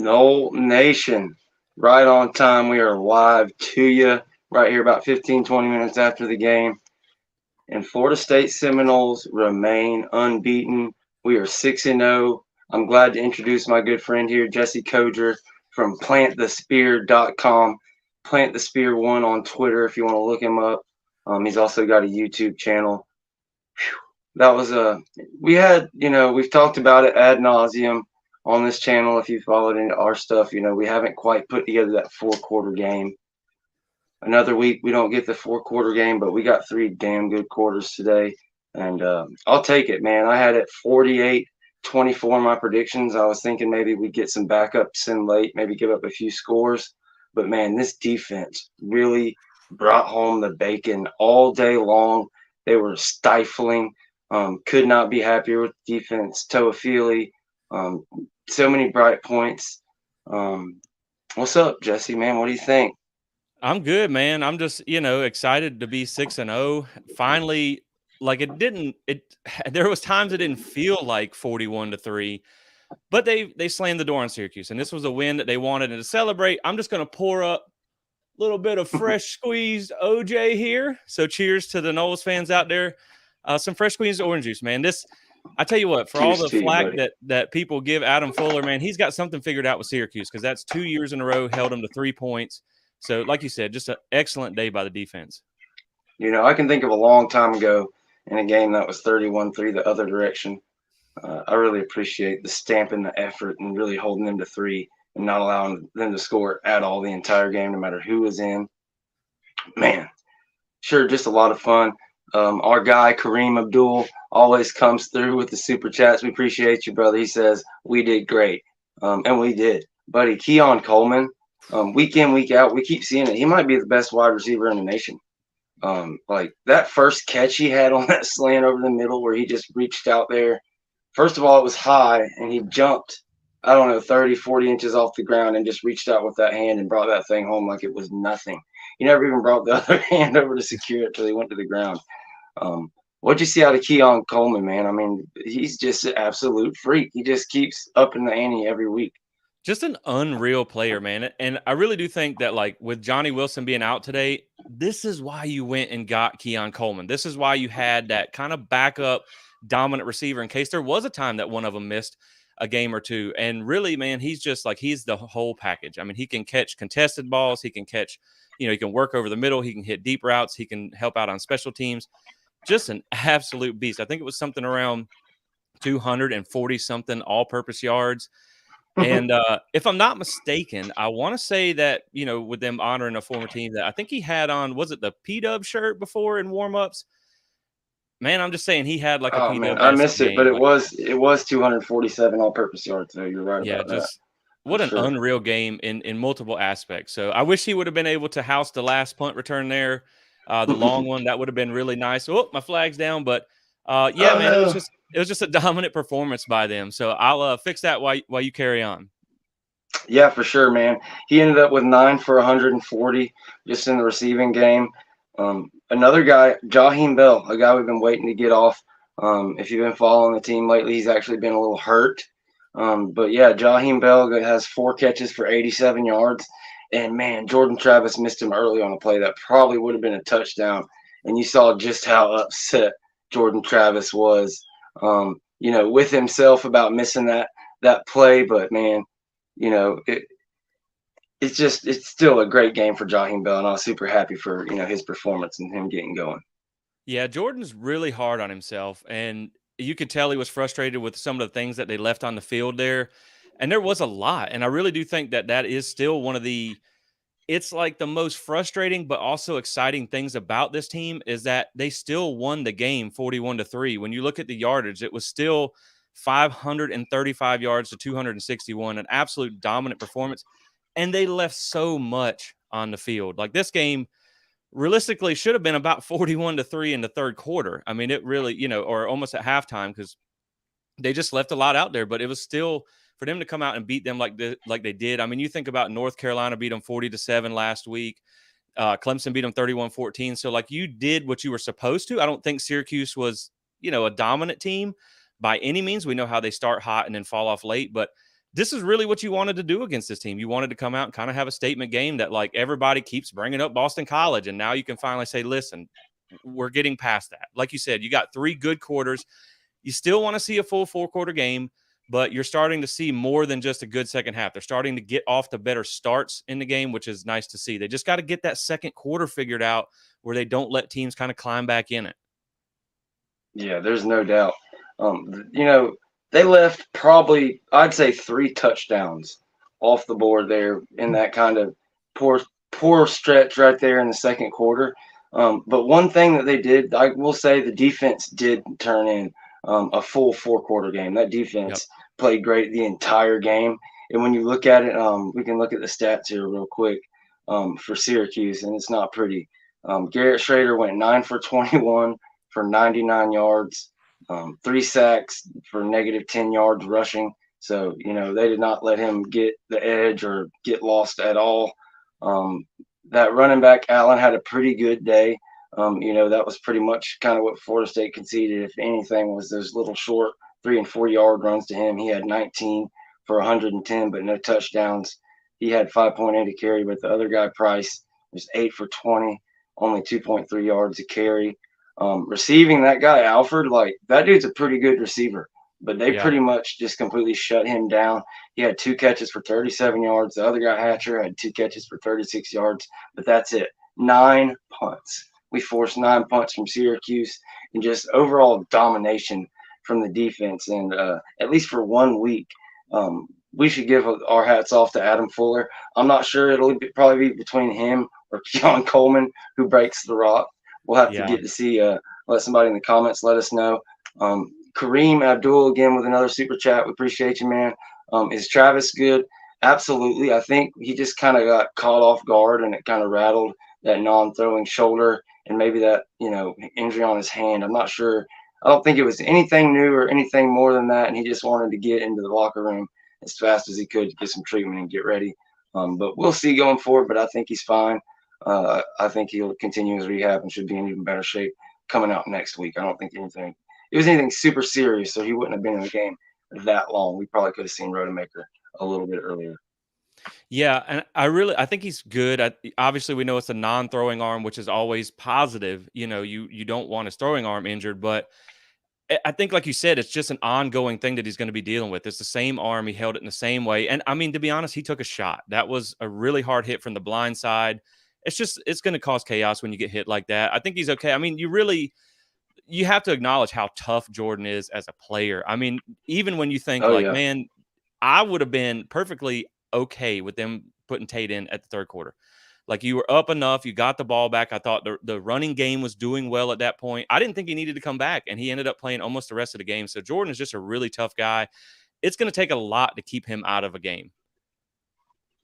Noel Nation, right on time. We are live to you right here about 15, 20 minutes after the game. And Florida State Seminoles remain unbeaten. We are 6-0. I'm glad to introduce my good friend here, Jesse Koger from PlantTheSpear.com. Plant the Spear One on Twitter if you want to look him up. He's also got a YouTube channel. That was we had, we've talked about it ad nauseum on this channel. If you followed into our stuff, we haven't quite put together that four-quarter game. Another week we don't get the four-quarter game, but we got three damn good quarters today, and I'll take it, man. I had it 48-24 my predictions. I was thinking maybe we'd get some backups in late, maybe give up a few scores, but man, this defense really brought home the bacon all day long. They were stifling. Could not be happier with defense. Toafili, so many bright points. What's up, Jesse, man? What do you think? I'm good, man. I'm just, excited to be 6-0. Finally, like there was times it didn't feel like 41-3, but they slammed the door on Syracuse, and this was a win that they wanted. And to celebrate, I'm just going to pour up a little bit of fresh squeezed OJ here. So cheers to the Knowles fans out there. Some fresh squeezed orange juice, man. I tell you what, for all Cheers the to you, flack buddy. that people give Adam Fuller, man, he's got something figured out with Syracuse because that's 2 years in a row held him to 3 points. So, like you said, just an excellent day by the defense. I can think of a long time ago in a game that was 31-3 the other direction. I really appreciate the stamp and the effort and really holding them to three and not allowing them to score at all the entire game, no matter who was in. Man, sure, just a lot of fun. Our guy Kareem Abdul always comes through with the super chats. We appreciate you, brother. He says we did great, and we did, buddy. Keon Coleman, week in week out, we keep seeing it. He might be the best wide receiver in the nation. Like that first catch he had on that slant over the middle, where he just reached out there. First of all, it was high, and he jumped. I don't know, 30, 40 inches off the ground and just reached out with that hand and brought that thing home like it was nothing. He never even brought the other hand over to secure it till he went to the ground. What'd you see out of Keon Coleman, man? I mean, he's just an absolute freak. He just keeps upping the ante every week. Just an unreal player, man. And I really do think that, like, with Johnny Wilson being out today, this is why you went and got Keon Coleman. This is why you had that kind of backup dominant receiver in case there was a time that one of them missed a game or two. And really, man, he's just like, he's the whole package. I mean, he can catch contested balls. He can catch, he can work over the middle. He can hit deep routes. He can help out on special teams. Just an absolute beast. I think it was something around 240 something all-purpose yards. And if I'm not mistaken, I want to say that, with them honoring a former team, that I think he had on, was it the P-Dub shirt before in warmups? Man, I'm just saying he had like a Oh man, I P-Dub-esque missed it, but game. it Like, was it was 247 all-purpose yards. So you're right yeah, about that just for what an sure. unreal game in multiple aspects. So I wish he would have been able to house the last punt return there, the long one. That would have been really nice. Oh, my flag's down, but yeah, Oh man, no. it was just a dominant performance by them. So I'll fix that while you carry on. Yeah, for sure, man. He ended up with 9 for 140 just in the receiving game. Another guy, Jaheim Bell, a guy we've been waiting to get off. If you've been following the team lately, he's actually been a little hurt. But yeah, Jaheim Bell has 4 catches for 87 yards. And man, Jordan Travis missed him early on a play that probably would have been a touchdown. And you saw just how upset Jordan Travis was, with himself about missing that play. But man, you know, it, it's still a great game for Jaheim Bell, and I was super happy for his performance and him getting going. Yeah, Jordan's really hard on himself, and you could tell he was frustrated with some of the things that they left on the field there. And there was a lot, and I really do think that is still one of the it's like the most frustrating but also exciting things about this team is that they still won the game 41-3. When you look at the yardage, it was still 535 yards to 261, an absolute dominant performance, and they left so much on the field. Like this game realistically should have been about 41-3 in the third quarter. I mean, it really, or almost at halftime because they just left a lot out there, but it was still for them to come out and beat them like they did. I mean, you think about North Carolina beat them 40-7 last week. Clemson beat them 31-14. So like you did what you were supposed to. I don't think Syracuse was, a dominant team by any means. We know how they start hot and then fall off late, but this is really what you wanted to do against this team. You wanted to come out and kind of have a statement game that, like, everybody keeps bringing up Boston College, and now you can finally say, listen, we're getting past that. Like you said, you got 3 good quarters. You still want to see a full 4-quarter game, but you're starting to see more than just a good second half. They're starting to get off to better starts in the game, which is nice to see. They just got to get that second quarter figured out where they don't let teams kind of climb back in it. Yeah, there's no doubt. They left probably, I'd say, 3 touchdowns off the board there in that kind of poor stretch right there in the second quarter. But one thing that they did, I will say, the defense did turn in a full 4-quarter game. That defense played great the entire game. And when you look at it, we can look at the stats here real quick for Syracuse, and it's not pretty. Garrett Schrader went 9 for 21 for 99 yards, 3 sacks for negative 10 yards rushing. So, they did not let him get the edge or get lost at all. That running back, Allen, had a pretty good day. That was pretty much kind of what Florida State conceded, if anything, was those little short 3 and 4 yard runs to him. He had 19 for 110, but no touchdowns. He had 5.8 a carry, but the other guy, Price, was 8 for 20, only 2.3 yards a carry. Receiving, that guy, Alford, like, that dude's a pretty good receiver, but they pretty much just completely shut him down. He had 2 catches for 37 yards. The other guy, Hatcher, had 2 catches for 36 yards, but that's it. 9 punts. We forced 9 punts from Syracuse, and just overall domination from the defense. And at least for 1 week, we should give our hats off to Adam Fuller. I'm not sure, probably be between him or Keon Coleman who breaks the rock. We'll have to get to see. Let somebody in the comments let us know. Kareem Abdul again with another super chat. We appreciate you, man. Is Travis good? Absolutely. I think he just kind of got caught off guard, and it kind of rattled that non-throwing shoulder and maybe that injury on his hand. I'm not sure. I don't think it was anything new or anything more than that, and he just wanted to get into the locker room as fast as he could to get some treatment and get ready. But we'll see going forward. But I think he's fine. I think he'll continue his rehab and should be in even better shape coming out next week. I don't think it was anything super serious, so he wouldn't have been in the game that long. We probably could have seen Rodemaker a little bit earlier. Yeah, and I think he's good. Obviously, we know it's a non-throwing arm, which is always positive. You don't want his throwing arm injured, but I think, like you said, it's just an ongoing thing that he's going to be dealing with. It's the same arm. He held it in the same way. And, I mean, to be honest, he took a shot. That was a really hard hit from the blind side. It's going to cause chaos when you get hit like that. I think he's okay. I mean, you have to acknowledge how tough Jordan is as a player. I mean, even when you think man, I would have been perfectly okay with them putting Tate in at the third quarter. Like, you were up enough, you got the ball back. I thought the running game was doing well at that point. I didn't think he needed to come back, and he ended up playing almost the rest of the game. So Jordan is just a really tough guy. It's going to take a lot to keep him out of a game.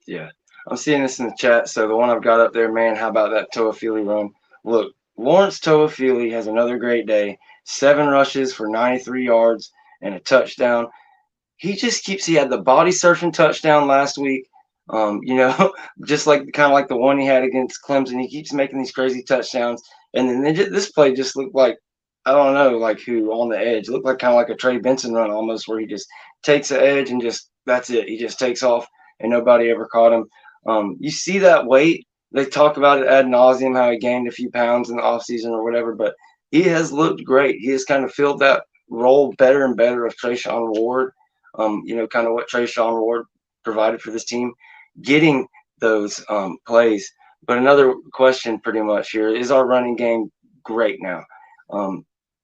Yeah. I'm seeing this in the chat. So the one I've got up there, man, how about that Toafili run? Look, Lawrence Toafili has another great day. 7 rushes for 93 yards and a touchdown. He had the body surfing touchdown last week. Just kind of like the one he had against Clemson. He keeps making these crazy touchdowns. And then this play just looked like, I don't know, like who on the edge. It looked like kind of like a Trey Benson run almost, where he just takes the edge and that's it. He just takes off and nobody ever caught him. You see that weight. They talk about it ad nauseum, how he gained a few pounds in the offseason or whatever, but he has looked great. He has kind of filled that role better and better of Trayshawn Ward, kind of what Trayshawn Ward provided for this team, getting those plays. But another question pretty much here, is our running game great now?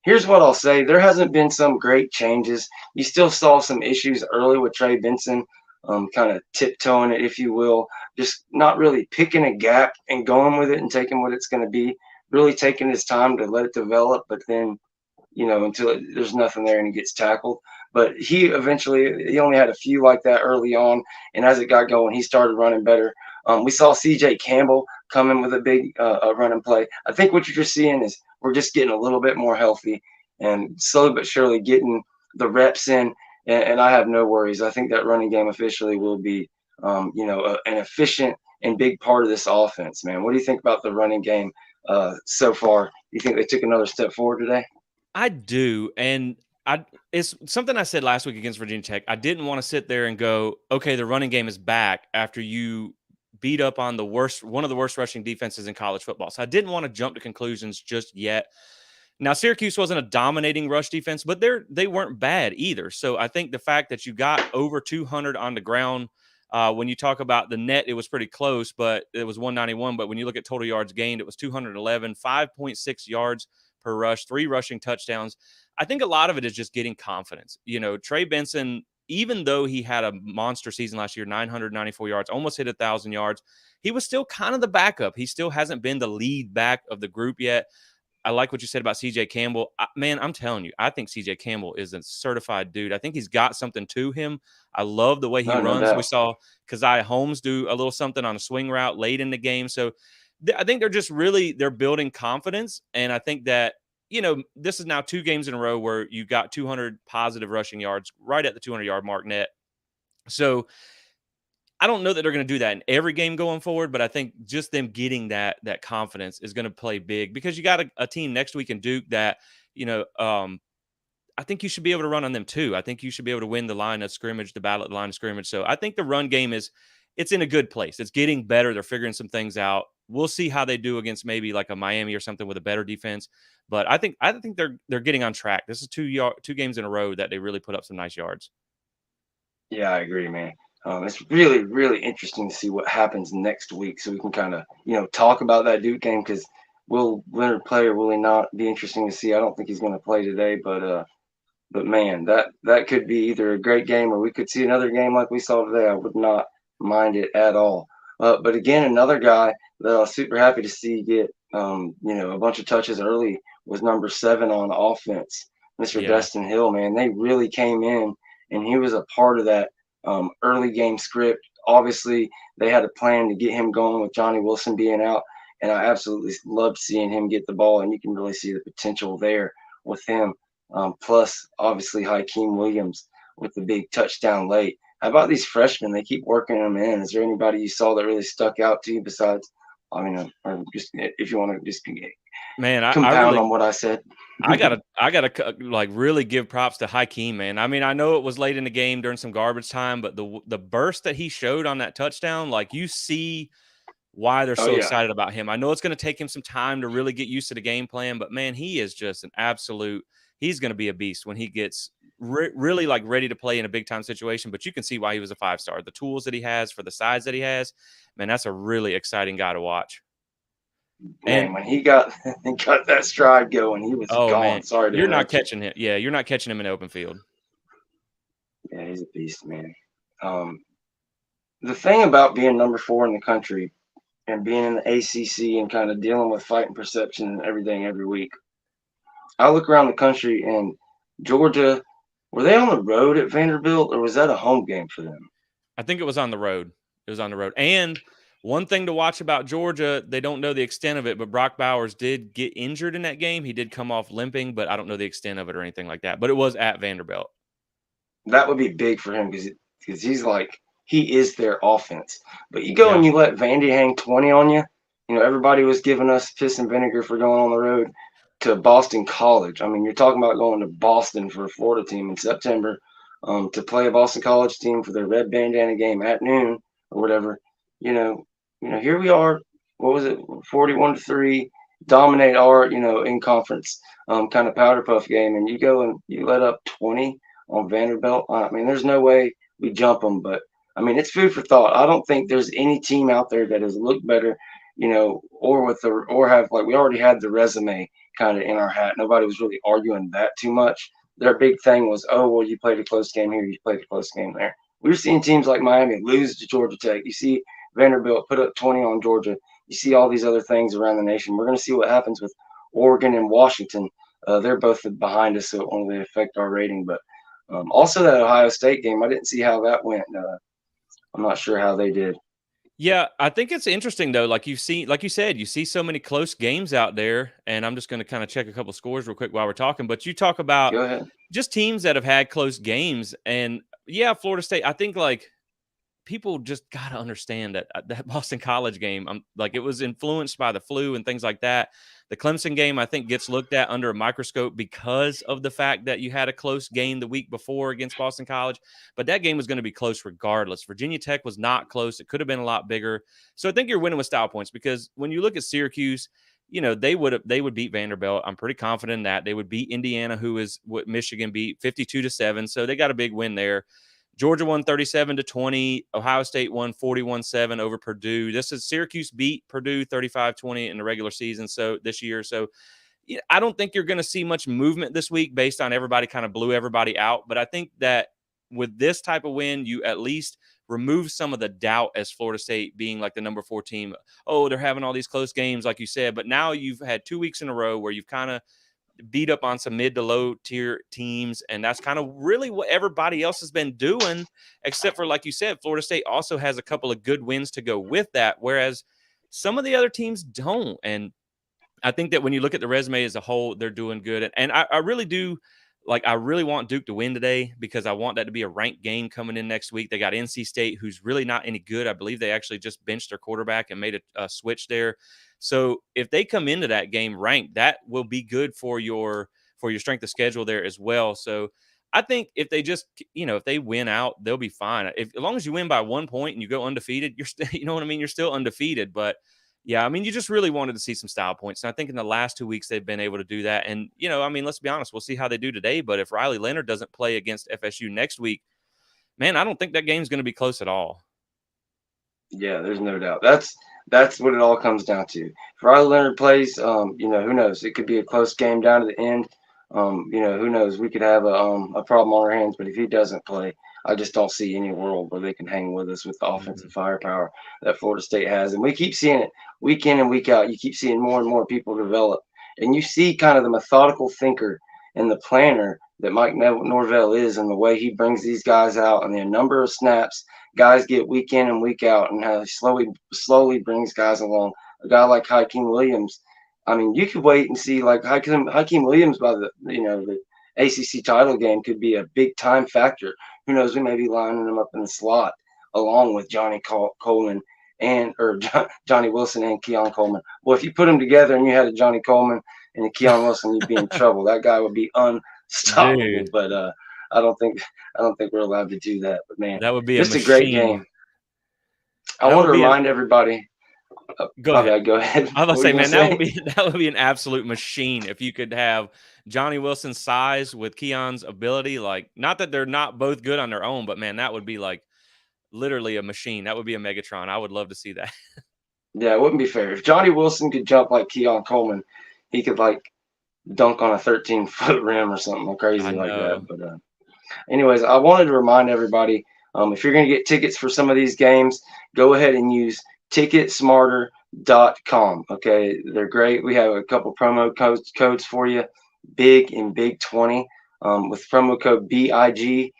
Here's what I'll say. There hasn't been some great changes. You still saw some issues early with Trey Benson, kind of tiptoeing it, if you will, just not really picking a gap and going with it and taking what it's going to be, really taking his time to let it develop, but then, until there's nothing there and he gets tackled. But he only had a few like that early on, and as it got going, he started running better. We saw C.J. Campbell come in with a big running play. I think what you're just seeing is we're just getting a little bit more healthy and slowly but surely getting the reps in. And I have no worries. I think that running game officially will be, an efficient and big part of this offense, man. What do you think about the running game so far? Do you think they took another step forward today? I do. And It's something I said last week against Virginia Tech. I didn't want to sit there and go, okay, the running game is back after you beat up on one of the worst rushing defenses in college football. So I didn't want to jump to conclusions just yet. Now, Syracuse wasn't a dominating rush defense, but they weren't bad either. So I think the fact that you got over 200 on the ground, when you talk about the net, it was pretty close, but it was 191. But when you look at total yards gained, it was 211, 5.6 yards per rush, 3 rushing touchdowns. I think a lot of it is just getting confidence. Trey Benson, even though he had a monster season last year, 994 yards, almost hit 1,000 yards, he was still kind of the backup. He still hasn't been the lead back of the group yet. I like what you said about CJ Campbell. Man, I'm telling you, I think CJ Campbell is a certified dude. I think he's got something to him. I love the way he runs. No We saw Keziah Holmes do a little something on a swing route late in the game. So I think they're building confidence. And I think that, this is now 2 games in a row where you got 200 positive rushing yards right at the 200-yard mark net. So I don't know that they're going to do that in every game going forward, but I think just them getting that confidence is going to play big, because you got a team next week in Duke that, I think you should be able to run on them too. I think you should be able to win the line of scrimmage, the battle at the line of scrimmage. So I think the run game it's in a good place. It's getting better. They're figuring some things out. We'll see how they do against maybe like a Miami or something with a better defense. But I think they're getting on track. This is 2 games in a row that they really put up some nice yards. Yeah, I agree, man. It's really, really interesting to see what happens next week, so we can kind of, talk about that Duke game, because will Leonard play or will he not? Be interesting to see. I don't think he's going to play today, but man, that could be either a great game or we could see another game like we saw today. I would not mind it at all. But again, another guy that I was super happy to see get, a bunch of touches early was number 7 on offense, Mr. Yeah. Destin Hill. Man, they really came in, and he was a part of that early game script. Obviously, they had a plan to get him going with Johnny Wilson being out, and I absolutely loved seeing him get the ball, and you can really see the potential there with him. Plus, obviously, Hakeem Williams with the big touchdown late. How about these freshmen? They keep working them in. Is there anybody you saw that really stuck out to you besides, or just if you want to just Man, compound on what I said? I gotta like really give props to Hakeem, man. I mean, I know it was late in the game during some garbage time, but the burst that he showed on that touchdown, like, you see why they're so excited about him. I know it's going to take him some time to really get used to the game plan, but man, he is just an absolute. He's going to be a beast when he gets really like ready to play in a big time situation. But you can see why he was a 5-star. The tools that he has for the size that he has, man, that's a really exciting guy to watch. Man, when he got that stride going, he was gone. Man, Sorry, you're not catching him. Yeah, you're not catching him in the open field. Yeah, he's a beast, man. The thing about being number 4 in the country and being in the ACC and kind of dealing with fighting perception and everything every week, I look around the country, and Georgia, were they on the road at Vanderbilt, or was that a home game for them? I think it was on the road. It was on the road. And one thing to watch about Georgia, they don't know the extent of it, but Brock Bowers did get injured in that game. He did come off limping, but I don't know the extent of it or anything like that. But it was at Vanderbilt. That would be big for him, because he is their offense. But you go and you let Vandy hang 20 on you. Everybody was giving us piss and vinegar for going on the road to Boston College. I mean, you're talking about going to Boston for a Florida team in September to play a Boston College team for their red bandana game at noon or whatever. Here we are. What was it? 41-3, dominate our, in conference kind of powder puff game, and you go and you let up 20 on Vanderbilt. I mean, there's no way we jump them, but I mean, it's food for thought. I don't think there's any team out there that has looked better, or have, like, we already had the resume kind of in our hat. Nobody was really arguing that too much. Their big thing was, oh, well, you played a close game here, you played a close game there. We're seeing teams like Miami lose to Georgia Tech. You see Vanderbilt put up 20 on Georgia. You see all these other things around the nation. We're going to see what happens with Oregon and Washington. They're both behind us, so it won't really affect our rating. But also that Ohio State game, I didn't see how that went. I'm not sure how they did. Yeah, I think it's interesting though. Like you said, you see so many close games out there, and I'm just going to kind of check a couple scores real quick while we're talking. But you talk about just teams that have had close games, and yeah, Florida State. I think like people just got to understand that that Boston College game, like, it was influenced by the flu and things like that. The Clemson game, I think, gets looked at under a microscope because of the fact that you had a close game the week before against Boston College, but that game was going to be close regardless. Virginia Tech was not close. It could have been a lot bigger. So I think you're winning with style points, because when you look at Syracuse, they would beat Vanderbilt. I'm pretty confident in that. They would beat Indiana, who is what Michigan beat 52-7. So they got a big win there. Georgia won 37-20. Ohio State won 41-7 over Purdue. This is Syracuse beat Purdue 35-20 in the regular season. So this year, I don't think you're going to see much movement this week based on everybody kind of blew everybody out. But I think that with this type of win, you at least remove some of the doubt as Florida State being like the number 4 team. Oh, they're having all these close games, like you said. But now you've had 2 weeks in a row where you've kind of beat up on some mid to low tier teams. And that's kind of really what everybody else has been doing, except for, like you said, Florida State also has a couple of good wins to go with that, whereas some of the other teams don't. And I think that when you look at the resume as a whole, they're doing good. And I really do. Like, I really want Duke to win today, because I want that to be a ranked game coming in next week. They got NC State, who's really not any good. I believe they actually just benched their quarterback and made a switch there. So if they come into that game ranked, that will be good for your strength of schedule there as well. So I think if they just, if they win out, they'll be fine. As long as you win by 1 point and you go undefeated, you're still, you know what I mean? You're still undefeated. But yeah, I mean, you just really wanted to see some style points. And I think in the last 2 weeks, they've been able to do that. And, I mean, let's be honest, we'll see how they do today. But if Riley Leonard doesn't play against FSU next week, man, I don't think that game's going to be close at all. Yeah, there's no doubt. That's what it all comes down to. If Riley Leonard plays, who knows? It could be a close game down to the end. Who knows? We could have a problem on our hands. But if he doesn't play, I just don't see any world where they can hang with us with the offensive firepower that Florida State has. And we keep seeing it week in and week out. You keep seeing more and more people develop. And you see kind of the methodical thinker and the planner that Mike Norvell is, and the way he brings these guys out and the number of snaps guys get week in and week out, and how he slowly brings guys along. A guy like Hakeem Williams, I mean, you could wait and see, like Hakeem Williams by the ACC title game could be a big time factor. Who knows? We may be lining him up in the slot along with Johnny Coleman or Johnny Wilson and Keon Coleman. Well, if you put them together and you had a Johnny Coleman and a Keon Wilson, you'd be in trouble. That guy would be unstoppable. Dude. But I don't think we're allowed to do that. But man, that would be just a great game. I want to remind everybody. Go ahead. Go ahead. I was going to say, man, that would be an absolute machine if you could have Johnny Wilson's size with Keon's ability. Like, not that they're not both good on their own, but man, that would be like literally a machine. That would be a Megatron. I would love to see that. Yeah, it wouldn't be fair. If Johnny Wilson could jump like Keon Coleman, he could like dunk on a 13-foot rim or something crazy like that. But anyways, I wanted to remind everybody, if you're going to get tickets for some of these games, go ahead and use ticketsmarter.com. Okay, they're great. We have a couple promo codes for you, big and big 20. With promo code BIG, you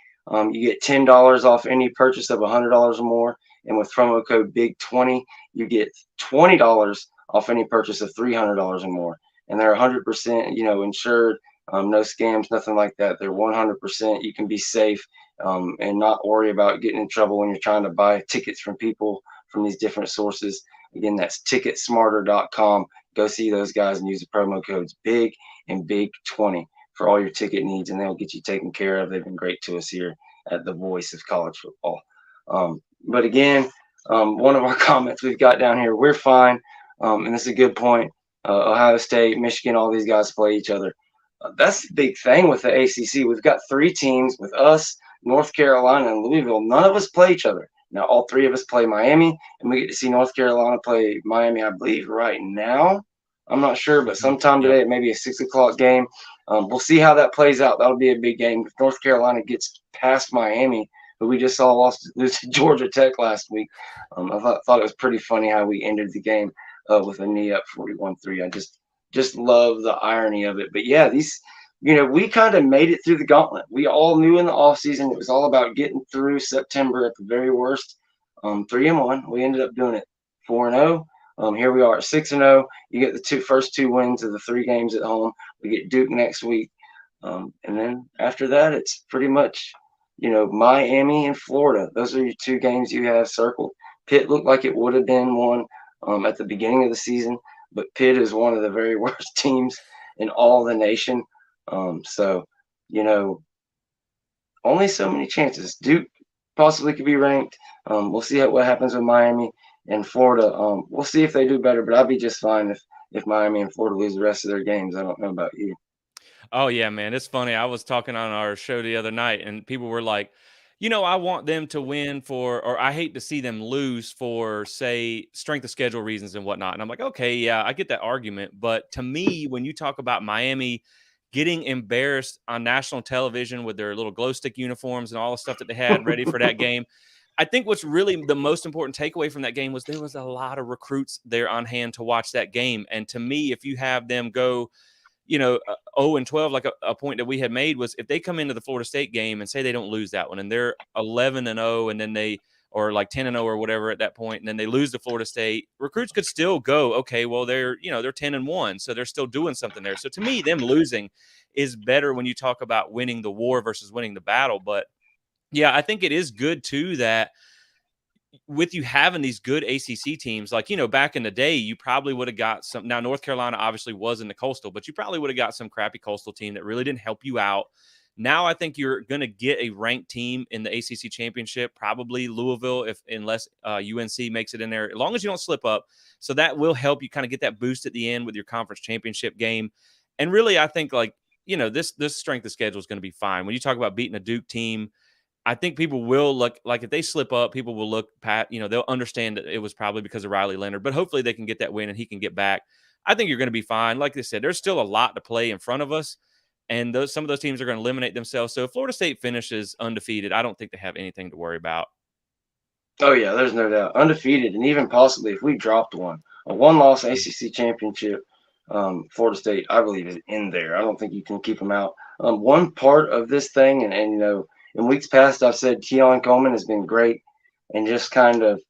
get $10 off any purchase of $100 or more. And with promo code BIG20, you get $20 off any purchase of $300 or more. And they're 100%, insured. No scams, nothing like that. They're 100%. You can be safe and not worry about getting in trouble when you're trying to buy tickets from people from these different sources. Again, that's ticketsmarter.com. Go see those guys and use the promo codes BIG and BIG20 for all your ticket needs, and they'll get you taken care of. They've been great to us here at the Voice of College Football. But again, one of our comments we've got down here, we're fine. And this is a good point. Ohio State, Michigan, all these guys play each other. That's the big thing with the ACC. We've got 3 teams with us, North Carolina, and Louisville. None of us play each other. Now, all 3 of us play Miami, and we get to see North Carolina play Miami, I believe, right now. I'm not sure, but sometime today, it may be a 6 o'clock game. We'll see how that plays out. That'll be a big game. If North Carolina gets past Miami, who we just saw lose to Georgia Tech last week, I thought it was pretty funny how we ended the game with a knee up 41-3. I just love the irony of it. But yeah, we kind of made it through the gauntlet. We all knew in the offseason it was all about getting through September at the very worst. 3-1. We ended up doing it 4-0. Here we are at 6-0. You get the first 2 wins of the 3 games at home. We get Duke next week. And then after that, it's pretty much Miami and Florida. Those are your two games you have circled. Pitt looked like it would have been one at the beginning of the season, but Pitt is one of the very worst teams in all the nation. So, you know, only so many chances. Duke possibly could be ranked. We'll see what happens with Miami and Florida. We'll see if they do better, but I'll be just fine if Miami and Florida lose the rest of their games. I don't know about you. Oh yeah, man. It's funny. I was talking on our show the other night and people were like, I want them to win or I hate to see them lose for, say, strength of schedule reasons and whatnot. And I'm like, okay, yeah, I get that argument. But to me, when you talk about Miami getting embarrassed on national television with their little glow stick uniforms and all the stuff that they had ready for that game, I think what's really the most important takeaway from that game was there was a lot of recruits there on hand to watch that game. And to me, if you have them go 0-12, like a point that we had made was if they come into the Florida State game and say they don't lose that one and they're 11-0 and then or like 10-0 or whatever at that point, and then they lose to Florida State, recruits could still go, okay, well, they're 10-1, so they're still doing something there. So to me, them losing is better when you talk about winning the war versus winning the battle. But yeah, I think it is good too that with you having these good ACC teams, like, back in the day, you probably would have got some. Now, North Carolina obviously was in the Coastal, but you probably would have got some crappy Coastal team that really didn't help you out. Now, I think you're going to get a ranked team in the ACC championship, probably Louisville, unless UNC makes it in there, as long as you don't slip up. So that will help you kind of get that boost at the end with your conference championship game. And really, I think this strength of schedule is going to be fine. When you talk about beating a Duke team, I think people will look like if they slip up, people will look they'll understand that it was probably because of Riley Leonard, but hopefully they can get that win and he can get back. I think you're going to be fine. Like I said, there's still a lot to play in front of us, and some of those teams are going to eliminate themselves. So if Florida State finishes undefeated, I don't think they have anything to worry about. Oh yeah, there's no doubt. Undefeated, and even possibly if we dropped a one-loss ACC championship, Florida State, I believe, is in there. I don't think you can keep them out. One part of this thing, and in weeks past, I've said Keon Coleman has been great, and just kind of,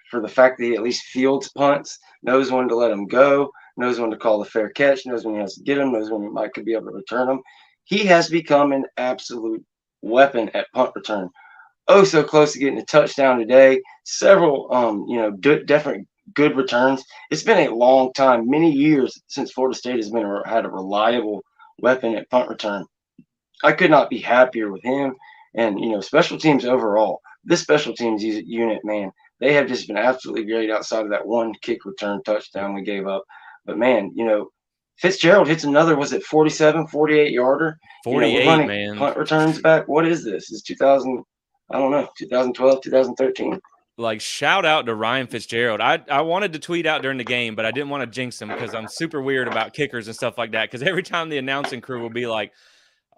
for the fact that he at least fields punts, knows when to let them go, knows when to call the fair catch, knows when he has to get them, knows when he might could be able to return them. He has become an absolute weapon at punt return. Oh, so close to getting a touchdown today. Several, different good returns. It's been a long time, many years since Florida State has had a reliable weapon at punt return. I could not be happier with him. And, special teams overall, this special teams unit, man, they have just been absolutely great outside of that one kick return touchdown we gave up. But, man, Fitzgerald hits another, was it 47, 48 yarder? 48, we're running man. Punt returns back. What is this? Is 2012, 2013. Like, shout out to Ryan Fitzgerald. I wanted to tweet out during the game, but I didn't want to jinx him because I'm super weird about kickers and stuff like that. Because every time the announcing crew will be like,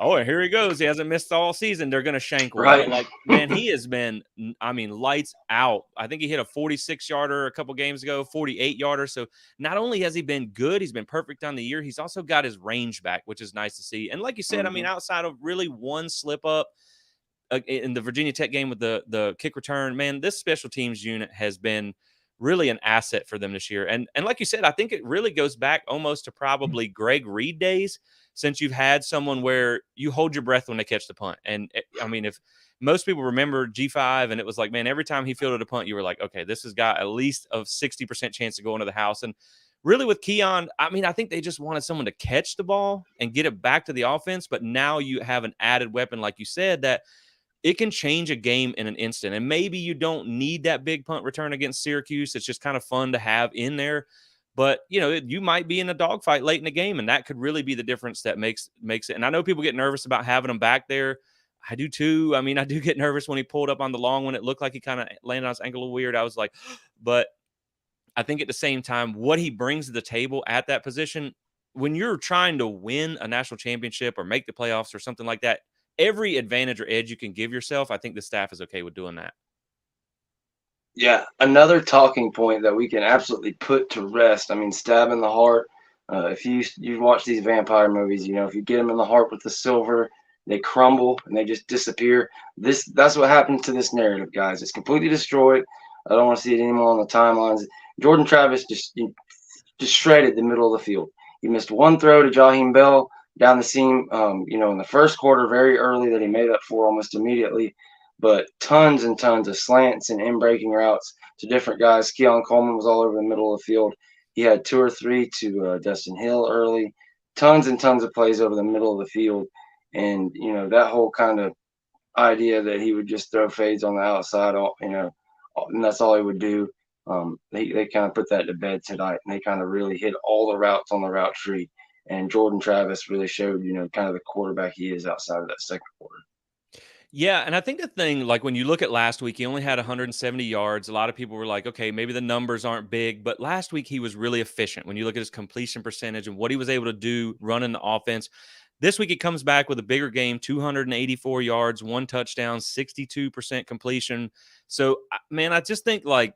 oh, and here he goes. He hasn't missed all season. They're going to shank one. Right. But man, he has been, lights out. I think he hit a 46-yarder a couple games ago, 48-yarder. So not only has he been good, he's been perfect on the year, he's also got his range back, which is nice to see. And like you said, outside of really one slip up in the Virginia Tech game with the kick return, man, this special teams unit has been really an asset for them this year. And like you said, I think it really goes back almost to probably Greg Reed days, since you've had someone where you hold your breath when they catch the punt. And if most people remember G5 and it was like, man, every time he fielded a punt, you were like, okay, this has got at least a 60% chance to go into the house. And really with Keon, I think they just wanted someone to catch the ball and get it back to the offense. But now you have an added weapon, like you said, that it can change a game in an instant. And maybe you don't need that big punt return against Syracuse. It's just kind of fun to have in there. But, you might be in a dogfight late in the game, and that could really be the difference that makes it. And I know people get nervous about having him back there. I do too. I do get nervous when he pulled up on the long one. It looked like he kind of landed on his ankle a little weird. I was like, but I think at the same time, what he brings to the table at that position, when you're trying to win a national championship or make the playoffs or something like that, every advantage or edge you can give yourself, I think the staff is okay with doing that. Yeah, another talking point that we can absolutely put to rest. Stab in the heart. If you watch these vampire movies, if you get them in the heart with the silver, they crumble and they just disappear. That's what happens to this narrative, guys. It's completely destroyed. I don't want to see it anymore on the timelines. Jordan Travis just shredded the middle of the field. He missed one throw to Jaheim Bell down the seam, in the first quarter very early that he made up for almost immediately. But tons and tons of slants and in-breaking routes to different guys. Keon Coleman was all over the middle of the field. He had 2 or 3 to Dustin Hill early. Tons and tons of plays over the middle of the field. And, that whole kind of idea that he would just throw fades on the outside, and that's all he would do. They kind of put that to bed tonight, and they kind of really hit all the routes on the route tree. And Jordan Travis really showed, kind of the quarterback he is outside of that second quarter. Yeah, and I think the thing, like when you look at last week, he only had 170 yards. A lot of people were like, okay, maybe the numbers aren't big, but last week he was really efficient. When you look at his completion percentage and what he was able to do running the offense, this week he comes back with a bigger game, 284 yards, 1 touchdown, 62% completion. So, man, I just think like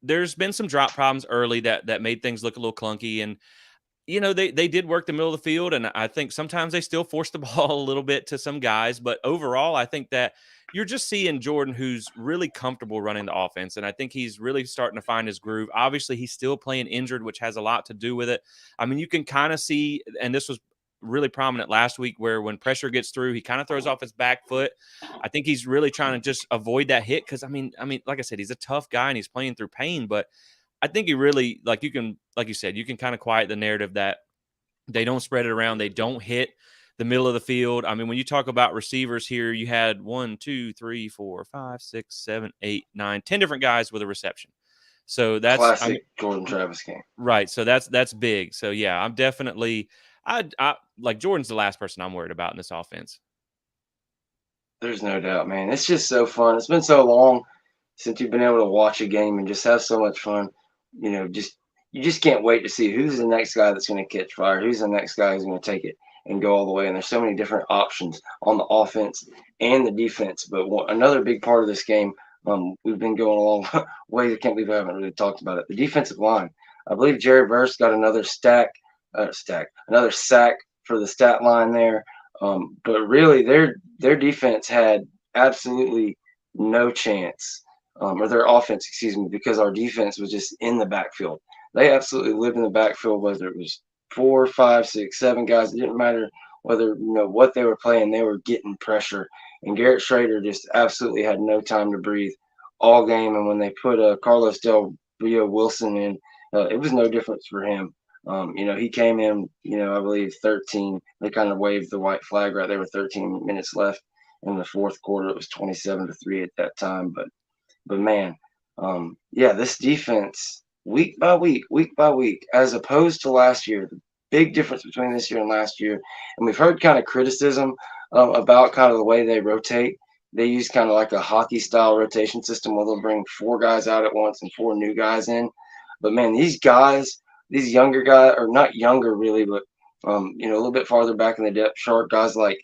there's been some drop problems early that made things look a little clunky, and they did work the middle of the field, and I think sometimes they still force the ball a little bit to some guys. But overall, I think that you're just seeing Jordan, who's really comfortable running the offense, and I think he's really starting to find his groove. Obviously, he's still playing injured, which has a lot to do with it. I mean, you can kind of see, and this was really prominent last week, where when pressure gets through, he kind of throws off his back foot. I think he's really trying to just avoid that hit because, like I said, he's a tough guy and he's playing through pain, but I think he really, like you said, you can kind of quiet the narrative that they don't spread it around. They don't hit the middle of the field. I mean, when you talk about receivers here, you had 1, 2, 3, 4, 5, 6, 7, 8, 9, 10 different guys with a reception. So that's classic Jordan Travis game. Right. So that's big. So yeah, I'm definitely I like Jordan's the last person I'm worried about in this offense. There's no doubt, man. It's just so fun. It's been so long since you've been able to watch a game and just have so much fun. You just can't wait to see who's the next guy that's going to catch fire, who's the next guy who's going to take it and go all the way. And there's so many different options on the offense and the defense. But another big part of this game, we've been going a long way. I can't believe I haven't really talked about it. The defensive line. I believe Jerry Burst got another another sack for the stat line there. But really, their defense had absolutely no chance, or their offense, excuse me, because our defense was just in the backfield. They absolutely lived in the backfield, whether it was 4, 5, 6, 7 guys. It didn't matter whether what they were playing; they were getting pressure. And Garrett Schrader just absolutely had no time to breathe all game. And when they put Carlos Del Rio Wilson in, it was no difference for him. He came in, I believe 13. They kind of waved the white flag right there with 13 minutes left in the fourth quarter. It was 27-3 at that time. But man, yeah, this defense week by week, as opposed to last year, the big difference between this year and last year. And we've heard kind of criticism about kind of the way they rotate. They use kind of like a hockey style rotation system where they'll bring 4 guys out at once and 4 new guys in. But man, these younger guys, or not younger really, but a little bit farther back in the depth chart, guys like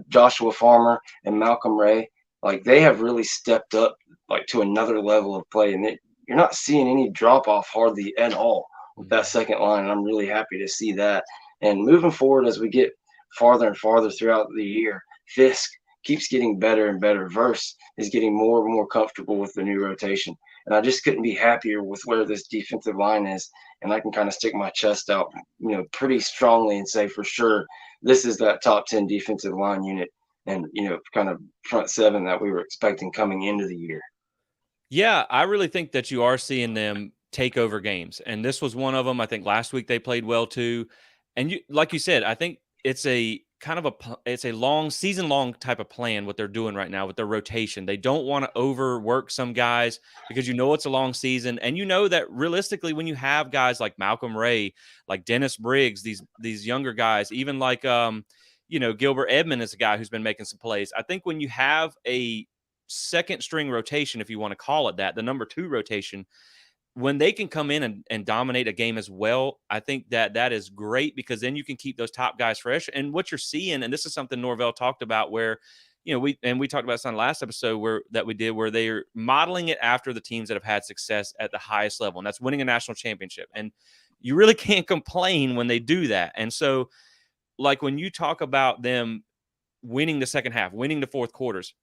Joshua Farmer and Malcolm Ray, like they have really stepped up like to another level of play, and you're not seeing any drop off hardly at all with that second line, and I'm really happy to see that. And moving forward as we get farther and farther throughout the year, Fisk keeps getting better and better. Verse is getting more and more comfortable with the new rotation. And I just couldn't be happier with where this defensive line is. And I can kind of stick my chest out, pretty strongly and say for sure this is that top 10 defensive line unit and, kind of front 7 that we were expecting coming into the year. Yeah, I really think that you are seeing them take over games. And this was one of them. I think last week they played well too. And like you said, I think it's a kind of it's a long season long type of plan what they're doing right now with their rotation. They don't want to overwork some guys because it's a long season, and that realistically when you have guys like Malcolm Ray, like Dennis Briggs, these younger guys, even like Gilbert Edmond is a guy who's been making some plays. I think when you have a second string rotation, if you want to call it that, the number 2 rotation, when they can come in and dominate a game as well, I think that is great because then you can keep those top guys fresh. And what you're seeing, and this is something Norvell talked about where, we talked about this on the last episode where they're modeling it after the teams that have had success at the highest level, and that's winning a national championship. And you really can't complain when they do that. And so, like when you talk about them winning the second half, winning the fourth quarters,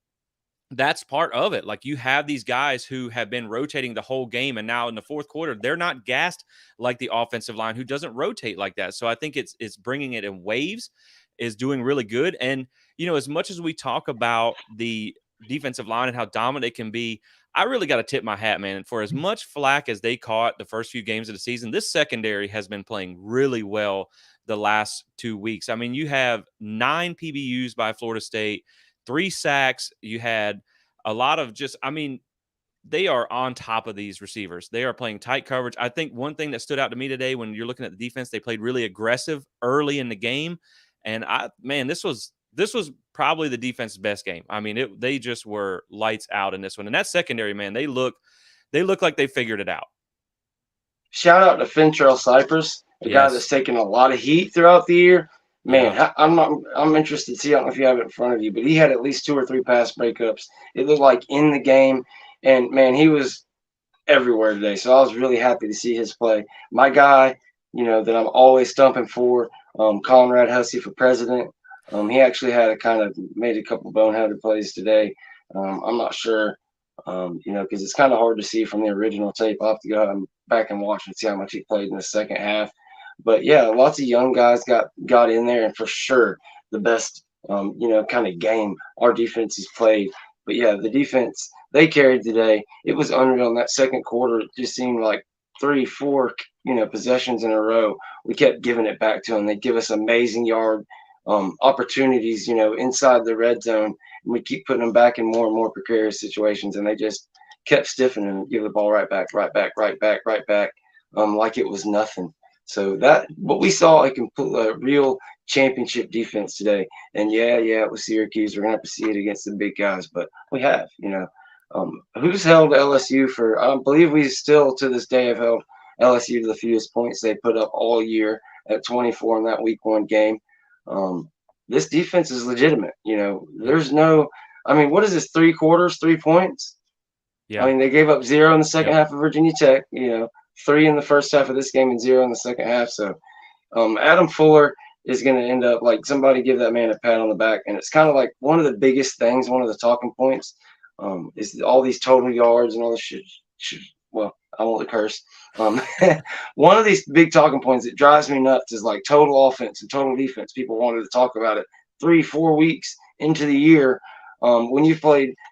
that's part of it. Like, you have these guys who have been rotating the whole game, and now in the fourth quarter, they're not gassed like the offensive line, who doesn't rotate like that. So I think it's bringing it in waves, is doing really good. And as much as we talk about the defensive line and how dominant it can be, I really got to tip my hat, man. For as much flack as they caught the first few games of the season, this secondary has been playing really well the last 2 weeks. I mean, you have 9 PBUs by Florida State, 3 sacks. You had a lot of they are on top of these receivers. They are playing tight coverage. I think one thing that stood out to me today, when you're looking at the defense, they played really aggressive early in the game. And this was probably the defense's best game. I mean, they just were lights out in this one. And that secondary, man, they look like they figured it out. Shout out to Fentrell Cypress, a guy that's taken a lot of heat throughout the year. Man, yeah. I'm interested to see. I don't know if you have it in front of you, but he had at least 2 or 3 pass breakups. It looked like in the game, and man, he was everywhere today. So I was really happy to see his play. My guy, that I'm always stumping for, Conrad Hussey for president. He actually made a couple boneheaded plays today. I'm not sure, because it's kind of hard to see from the original tape. I'll have to go back and watch and see how much he played in the second half. But yeah, lots of young guys got in there, and for sure the best, kind of game our defense has played. But yeah, the defense they carried today, it was unreal. In that second quarter, it just seemed like 3, 4, possessions in a row. We kept giving it back to them. They give us amazing yard opportunities, inside the red zone, and we keep putting them back in more and more precarious situations, and they just kept stiffening and give the ball right back, like it was nothing. So that what we saw a real championship defense today. And yeah, it was Syracuse. We're gonna have to see it against the big guys, but we have, who's held LSU for? I believe we still to this day have held LSU to the fewest points they put up all year at 24 in that week 1 game. This defense is legitimate. There's no. I mean, what is this? 3 quarters, 3 points. Yeah. I mean, they gave up 0 in the second half of Virginia Tech. 3 in the first half of this game and 0 in the second half. So Adam Fuller is going to end up like somebody give that man a pat on the back. And it's kind of like one of the biggest things, one of the talking points is all these total yards and all this shit. Well, I won't curse. One of these big talking points that drives me nuts is like total offense and total defense. People wanted to talk about it 3-4 weeks into the year when you played –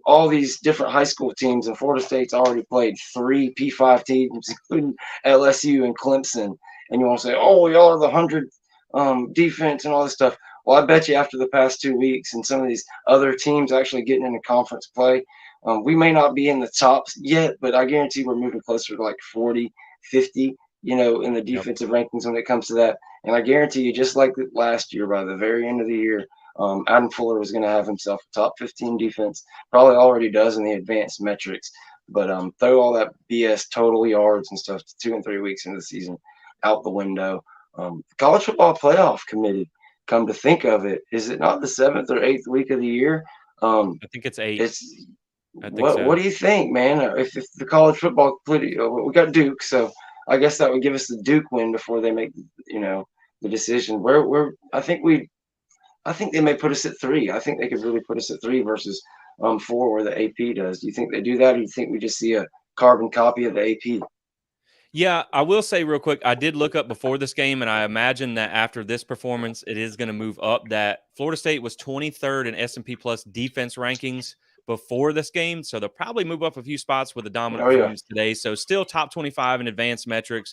all these different high school teams, and Florida State's already played 3 P5 teams, including LSU and Clemson. And you want to say, oh, y'all are the 100 defense and all this stuff. Well, I bet you after the past 2 weeks and some of these other teams actually getting into conference play, we may not be in the tops yet, but I guarantee we're moving closer to like 40, 50, in the defensive rankings when it comes to that. And I guarantee you, just like last year, by the very end of the year, Adam Fuller was going to have himself a top 15 defense, probably already does in the advanced metrics. But throw all that BS total yards and stuff 2 and 3 weeks into the season out the window. The College Football Playoff Committee, come to think of it, is it not the 7th or 8th week of the year? I think it's 8. What do you think, man? If the college football, we got Duke, so I guess that would give us the Duke win before they make, the decision. I think they may put us at 3. I think they could really put us at 3 versus 4 where the AP does. Do you think they do that, or do you think we just see a carbon copy of the AP? Yeah, I will say real quick, I did look up before this game, and I imagine that after this performance, it is going to move up. That Florida State was 23rd in S&P Plus defense rankings before this game, so they'll probably move up a few spots with a dominant performance today. So still top 25 in advanced metrics.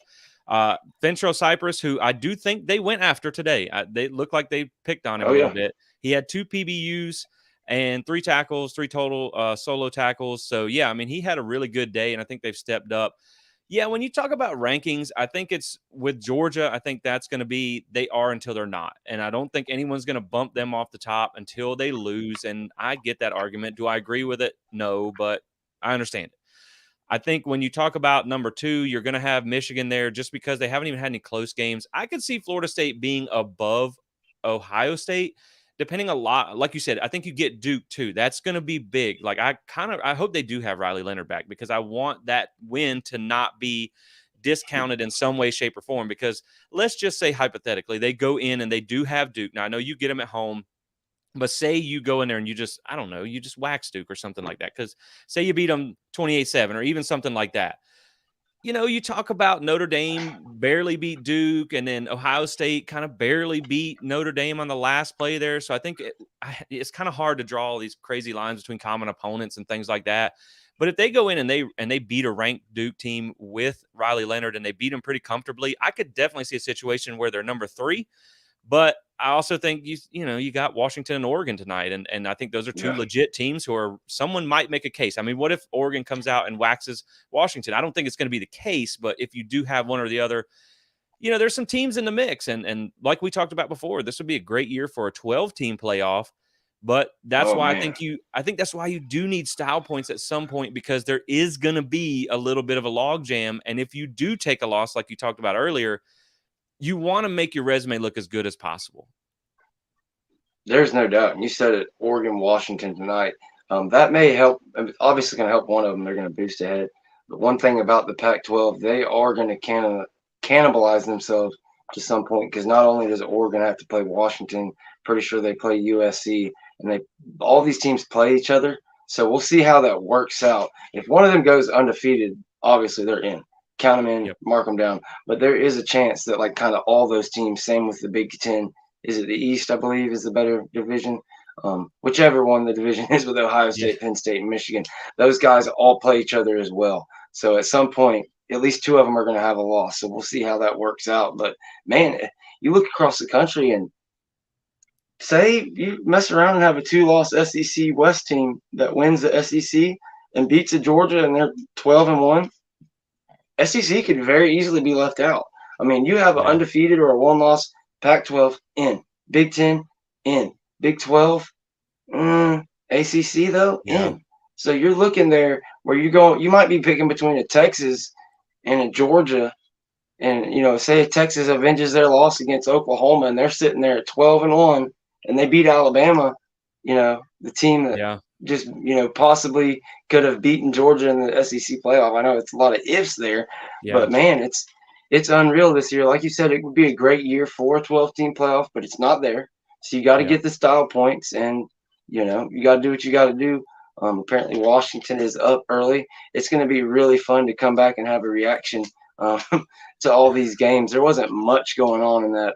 Fentrell Cypress, who I do think they went after today. They look like they picked on him a little bit. He had 2 PBUs and 3 tackles, 3 total solo tackles. So, yeah, I mean, he had a really good day, and I think they've stepped up. Yeah, when you talk about rankings, I think it's with Georgia, I think that's going to be they are until they're not. And I don't think anyone's going to bump them off the top until they lose. And I get that argument. Do I agree with it? No, but I understand it. I think when you talk about number 2, you're going to have Michigan there just because they haven't even had any close games. I could see Florida State being above Ohio State, depending a lot. Like you said, I think you get Duke too. That's going to be big. Like I hope they do have Riley Leonard back because I want that win to not be discounted in some way, shape, or form. Because let's just say hypothetically, they go in and they do have Duke. Now I know you get them at home. But say you go in there and you just, I don't know, you just wax Duke or something like that. Because say you beat them 28-7 or even something like that. You talk about Notre Dame barely beat Duke, and then Ohio State kind of barely beat Notre Dame on the last play there. So I think it's kind of hard to draw all these crazy lines between common opponents and things like that. But if they go in and they beat a ranked Duke team with Riley Leonard and they beat them pretty comfortably, I could definitely see a situation where they're number 3. But I also think you got Washington and Oregon tonight, and I think those are two legit teams who are someone might make a case. I mean, what if Oregon comes out and waxes Washington? I don't think it's going to be the case, but if you do have one or the other, there's some teams in the mix, and like we talked about before, this would be a great year for a 12-team playoff. But that's why I think that's why you do need style points at some point, because there is going to be a little bit of a log jam, and if you do take a loss, like you talked about earlier, you want to make your resume look as good as possible. There's no doubt. And you said it, Oregon, Washington tonight. That may help. Obviously, going to help one of them. They're going to boost ahead. But one thing about the Pac-12, they are going to cannibalize themselves to some point, because not only does Oregon have to play Washington, pretty sure they play USC, and all these teams play each other. So we'll see how that works out. If one of them goes undefeated, obviously they're in. Count them in, mark them down. But there is a chance that kind of all those teams, same with the Big Ten. Is it the East, I believe, is the better division? Whichever one the division is with Ohio State, Penn State, and Michigan, those guys all play each other as well. So at some point, at least 2 of them are going to have a loss. So we'll see how that works out. But, man, you look across the country and say you mess around and have a 2-loss SEC West team that wins the SEC and beats a Georgia, and they're 12-1. SEC could very easily be left out. I mean, you have an undefeated or a 1-loss Pac-12 in, Big Ten in, Big 12 ACC though in. So you're looking there where you might be picking between a Texas and a Georgia, and say Texas avenges their loss against Oklahoma and they're sitting there at 12-1 and they beat Alabama, the team that just possibly could have beaten Georgia in the SEC playoff. I know it's a lot of ifs there, but man, it's unreal this year. Like you said, it would be a great year for a 12-team playoff, but it's not there. So you got to get the style points, and you got to do what you got to do. Apparently, Washington is up early. It's going to be really fun to come back and have a reaction to all these games. There wasn't much going on in that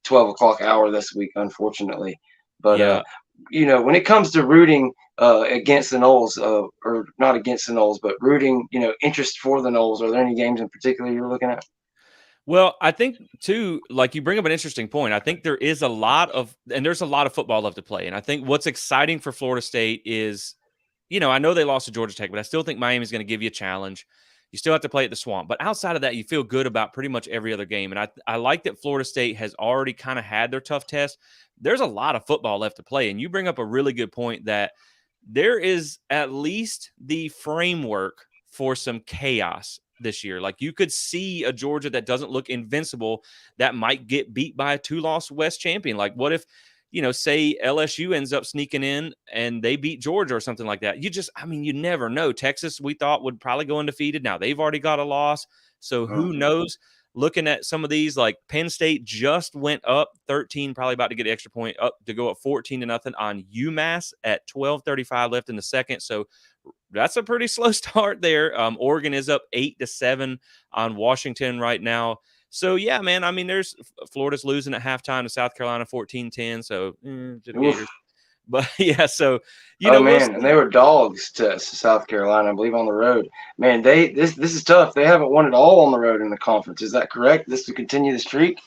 12 o'clock hour this week, unfortunately. But when it comes to rooting against the Noles, or not against the Noles, but rooting, interest for the Noles, are there any games in particular you're looking at? Well, I think too, like you bring up an interesting point. I think there's a lot of football left to play. And I think what's exciting for Florida State is, I know they lost to Georgia Tech, but I still think Miami's going to give you a challenge. You still have to play at the Swamp. But outside of that, you feel good about pretty much every other game. And I like that Florida State has already kind of had their tough test. There's a lot of football left to play. And you bring up a really good point that there is at least the framework for some chaos this year. Like you could see a Georgia that doesn't look invincible that might get beat by a 2-loss West champion. Like what if, say LSU ends up sneaking in and they beat Georgia or something like that. You never know. Texas, we thought would probably go undefeated. Now they've already got a loss. So who knows? Looking at some of these, like Penn State just went up 13, probably about to get an extra point, up to go up 14-0 on UMass at 12:35 left in the second. So that's a pretty slow start there. Oregon is up 8-7 on Washington right now. So yeah, man. I mean, there's Florida's losing at halftime to South Carolina 14-10. So to the Gators. But yeah, so and they were dogs to South Carolina, I believe, on the road. Man, this is tough. They haven't won it all on the road in the conference. Is that correct? This to continue the streak?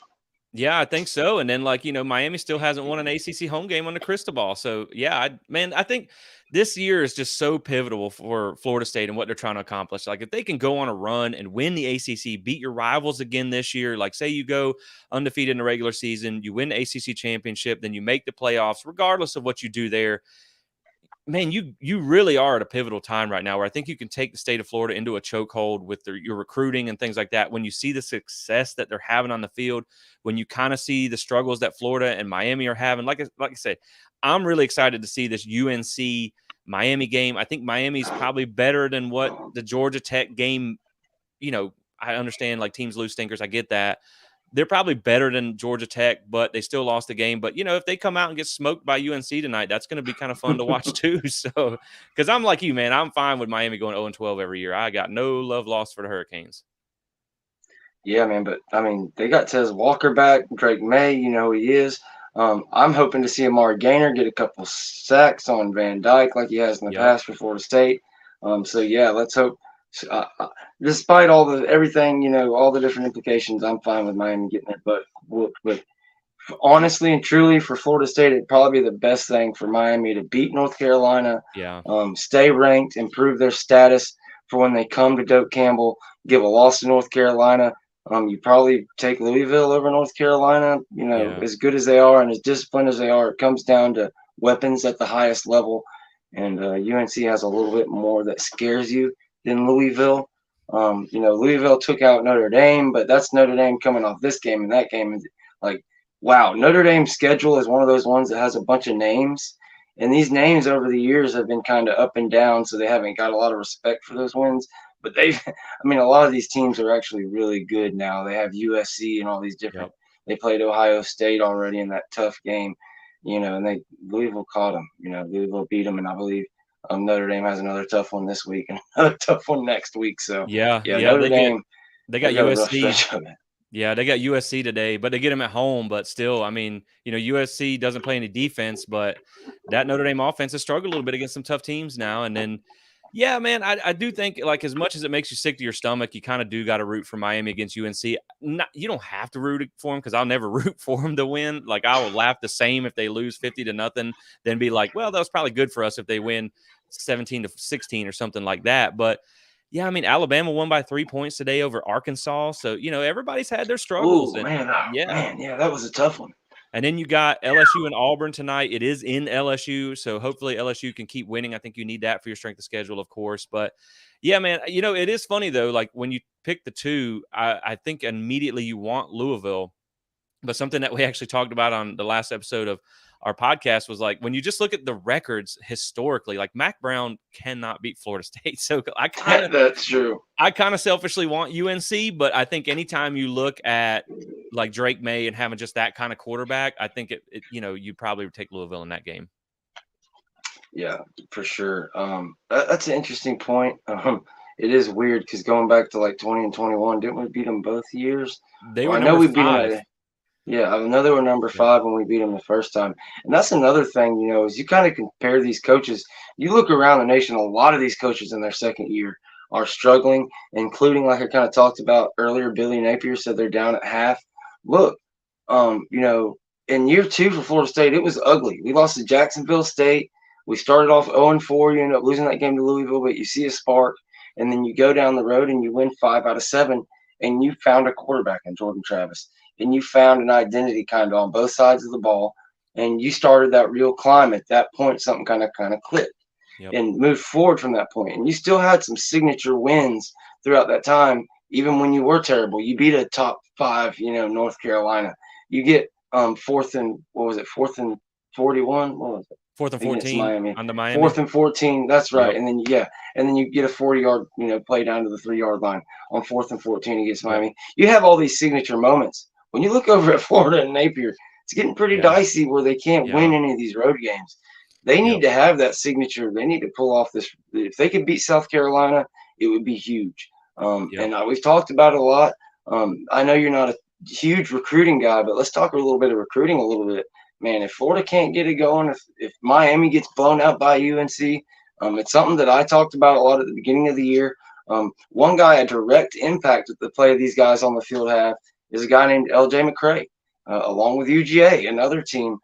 Yeah, I think so. And then, Miami still hasn't won an ACC home game on the Cristobal. So, yeah, I think this year is just so pivotal for Florida State and what they're trying to accomplish. Like, if they can go on a run and win the ACC, beat your rivals again this year, like, say you go undefeated in the regular season, you win the ACC championship, then you make the playoffs, regardless of what you do there. Man, you really are at a pivotal time right now where I think you can take the state of Florida into a chokehold with your recruiting and things like that. When you see the success that they're having on the field, when you kind of see the struggles that Florida and Miami are having, like I said, I'm really excited to see this UNC Miami game. I think Miami's probably better than what the Georgia Tech game, I understand like teams lose stinkers. I get that. they're probably better than Georgia Tech, but they still lost the game. But, if they come out and get smoked by UNC tonight, that's going to be kind of fun to watch too. So, because I'm like you, man, I'm fine with Miami going 0-12 every year. I got no love lost for the Hurricanes. Yeah, man, but I mean, they got Tez Walker back, Drake May, you know who he is. I'm hoping to see Amari Gaynor get a couple sacks on Van Dyke like he has in the Yep. past for Florida State. So yeah, let's hope. Despite all the everything, all the different implications, I'm fine with Miami getting their butt whooped. But honestly and truly, for Florida State, it'd probably be the best thing for Miami to beat North Carolina, Yeah. stay ranked, improve their status for when they come to Doak Campbell, give a loss to North Carolina. You probably take Louisville over North Carolina. Yeah. As good as they are and as disciplined as they are, it comes down to weapons at the highest level. And UNC has a little bit more that scares you than Louisville. Louisville took out Notre Dame, but that's Notre Dame coming off this game, and that game is like, wow, Notre Dame's schedule is one of those ones that has a bunch of names. And these names over the years have been kind of up and down, so they haven't got a lot of respect for those wins. But a lot of these teams are actually really good now. They have USC and all these different. Yep. They played Ohio State already in that tough game, and Louisville caught them. Louisville beat them, and I believe Notre Dame has another tough one this week and another tough one next week. So Yeah. Notre Dame. They got a rough USC. stretch of it. Yeah, they got USC today, but they get them at home. But still, USC doesn't play any defense, but that Notre Dame offense has struggled a little bit against some tough teams now. And then, yeah, man, I do think, like, as much as it makes you sick to your stomach, you kind of do got to root for Miami against UNC. You don't have to root for them, because I'll never root for them to win. Like, I will laugh the same if they lose 50-0, then be like, well, that was probably good for us if they win 17-16 or something like that. But yeah, Alabama won by 3 points today over Arkansas. So, everybody's had their struggles. Oh, man. Yeah. Yeah, that was a tough one. And then you got LSU and Auburn tonight. It is in LSU, so hopefully LSU can keep winning. I think you need that for your strength of schedule, of course. But, yeah, man, it is funny, though. Like, when you pick the two, I think immediately you want Louisville. But something that we actually talked about on the last episode of our podcast was, like, when you just look at the records historically, like, Mac Brown cannot beat Florida State. So That's true. I kind of selfishly want UNC, but I think anytime you look at, like, Drake May and having just that kind of quarterback, I think you probably would take Louisville in that game. Yeah, for sure. That's an interesting point. It is weird because going back to like 20 and 21, didn't we beat them both years? They were number 5. Yeah, I know they were number 5 when we beat them the first time. And that's another thing, is you kind of compare these coaches. You look around the nation, a lot of these coaches in their second year are struggling, including, like I kind of talked about earlier, Billy Napier said they're down at half. Look, in year 2 for Florida State, it was ugly. We lost to Jacksonville State. We started off 0-4. You end up losing that game to Louisville, but you see a spark, and then you go down the road and you win 5 out of 7, and you found a quarterback in Jordan Travis. And you found an identity kind of on both sides of the ball, and you started that real climb. At that point, something kind of clicked and moved forward from that point. And you still had some signature wins throughout that time, even when you were terrible. You beat a top 5, North Carolina. You get 4th and 41. What was it? 4th and 14 Miami. on the Miami. 4th and 14. That's right. Yep. And then you get a 40-yard, play down to the 3-yard line on 4th and 14 against Miami. You have all these signature moments. When you look over at Florida and Napier, it's getting pretty dicey where they can't win any of these road games. They need to have that signature. They need to pull off this. If they could beat South Carolina, it would be huge. And we've talked about it a lot. I know you're not a huge recruiting guy, but let's talk a little bit of recruiting a little bit. Man, if Florida can't get it going, if Miami gets blown out by UNC, it's something that I talked about a lot at the beginning of the year. One guy, a direct impact that the play of these guys on the field have, is a guy named LJ McCray, along with UGA, another team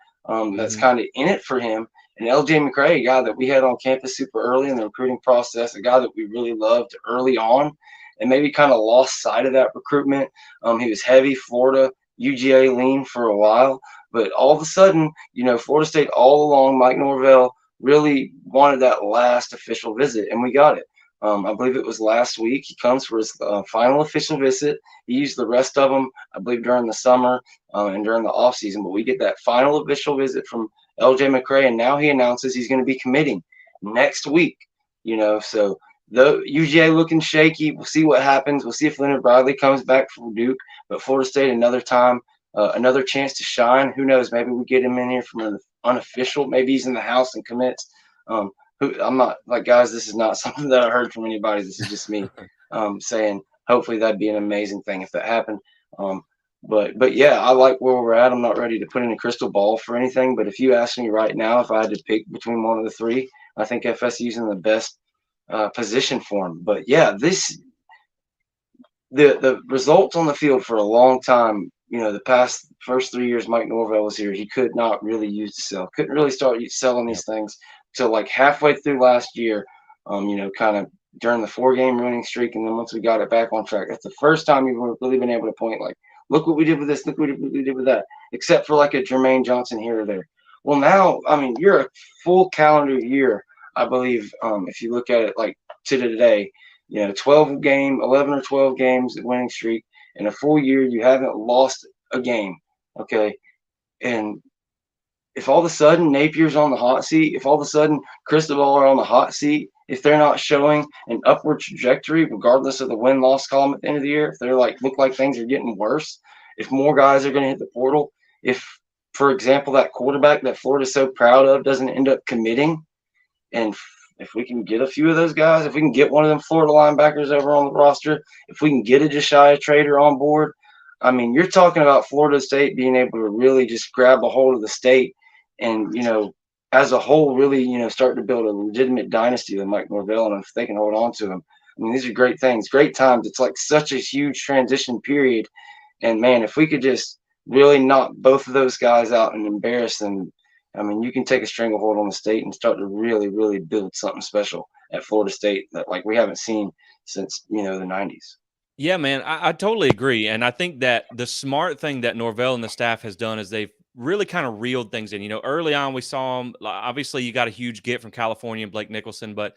that's kind of in it for him. And LJ McCray, a guy that we had on campus super early in the recruiting process, a guy that we really loved early on and maybe kind of lost sight of that recruitment. He was heavy Florida, UGA lean for a while. But all of a sudden, Florida State all along, Mike Norvell really wanted that last official visit, and we got it. I believe it was last week. He comes for his final official visit. He used the rest of them, I believe, during the summer and during the offseason. But we get that final official visit from LJ McCray, and now he announces he's going to be committing next week. So the UGA looking shaky. We'll see what happens. We'll see if Leonard Bradley comes back from Duke. But Florida State, another time, another chance to shine. Who knows? Maybe we get him in here from an unofficial. Maybe he's in the house and commits. I'm not like, guys, this is not something that I heard from anybody. This is just me saying hopefully that'd be an amazing thing if that happened. But yeah, I like where we're at. I'm not ready to put in a crystal ball for anything. But if you ask me right now, if I had to pick between one of the three, I think FSU's in the best position for him. But yeah, the results on the field for a long time. The first 3 years Mike Norvell was here, he could not really use to sell. Couldn't really start selling these things till like halfway through last year. Kind of during the 4-game winning streak, and then once we got it back on track, that's the first time we've really been able to point like, look what we did with this, look what we did with that, except for like a Jermaine Johnson here or there. Well, now, I mean, you're a full calendar year, I believe, if you look at it like to today, 11 or 12 games winning streak in a full year, you haven't lost a game. Okay. And if all of a sudden Napier's on the hot seat, if all of a sudden Cristobal are on the hot seat, if they're not showing an upward trajectory, regardless of the win-loss column at the end of the year, if they're look like things are getting worse, if more guys are going to hit the portal, if, for example, that quarterback that Florida's so proud of doesn't end up committing, and if we can get a few of those guys, if we can get one of them Florida linebackers over on the roster, if we can get a Josiah Trader on board, I mean, you're talking about Florida State being able to really just grab a hold of the state and, as a whole, really, start to build a legitimate dynasty with Mike Norvell. And if they can hold on to him, I mean, these are great things, great times. It's like such a huge transition period. And, man, if we could just really knock both of those guys out and embarrass them, I mean, you can take a stranglehold on the state and start to really, really build something special at Florida State that we haven't seen since, the 90s. Yeah, man, I totally agree. And I think that the smart thing that Norvell and the staff has done is they've really kind of reeled things in. Early on we saw them, obviously you got a huge get from California and Blake Nicholson, but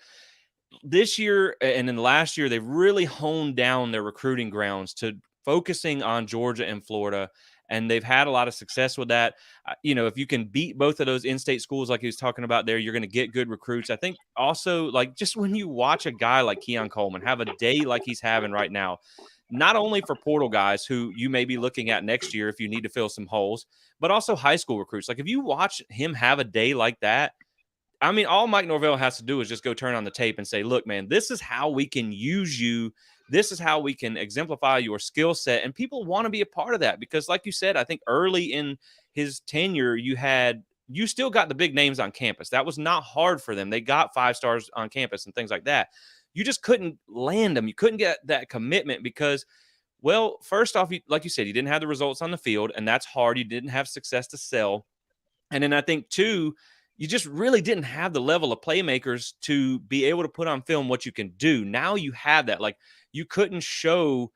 this year and in the last year, they've really honed down their recruiting grounds to focusing on Georgia and Florida. And they've had a lot of success with that. If you can beat both of those in-state schools, like he was talking about there, you're going to get good recruits. I think also, just when you watch a guy like Keon Coleman have a day like he's having right now, not only for portal guys who you may be looking at next year if you need to fill some holes, but also high school recruits. Like if you watch him have a day like that, I mean, all Mike Norvell has to do is just go turn on the tape and say, look, man, this is how we can use you. This is how we can exemplify your skill set. And people want to be a part of that because, like you said, I think early in his tenure, you still got the big names on campus. That was not hard for them. They got 5 stars on campus and things like that. You just couldn't land them. You couldn't get that commitment because, well, first off, like you said, you didn't have the results on the field, and that's hard. You didn't have success to sell. And then I think, too, you just really didn't have the level of playmakers to be able to put on film what you can do. Now you have that. Like you couldn't show,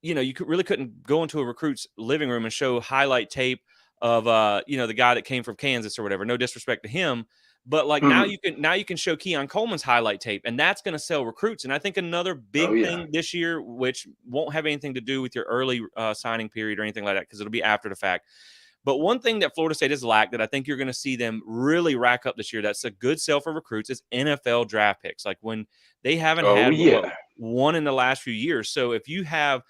really couldn't go into a recruit's living room and show highlight tape of, the guy that came from Kansas or whatever. No disrespect to him, but now you can show Keon Coleman's highlight tape, and that's going to sell recruits. And I think another big thing this year, which won't have anything to do with your early signing period or anything like that, because it'll be after the fact. But one thing that Florida State has lacked that I think you're going to see them really rack up this year, that's a good sell for recruits, is NFL draft picks. Like when they haven't had one in the last few years. So if you have,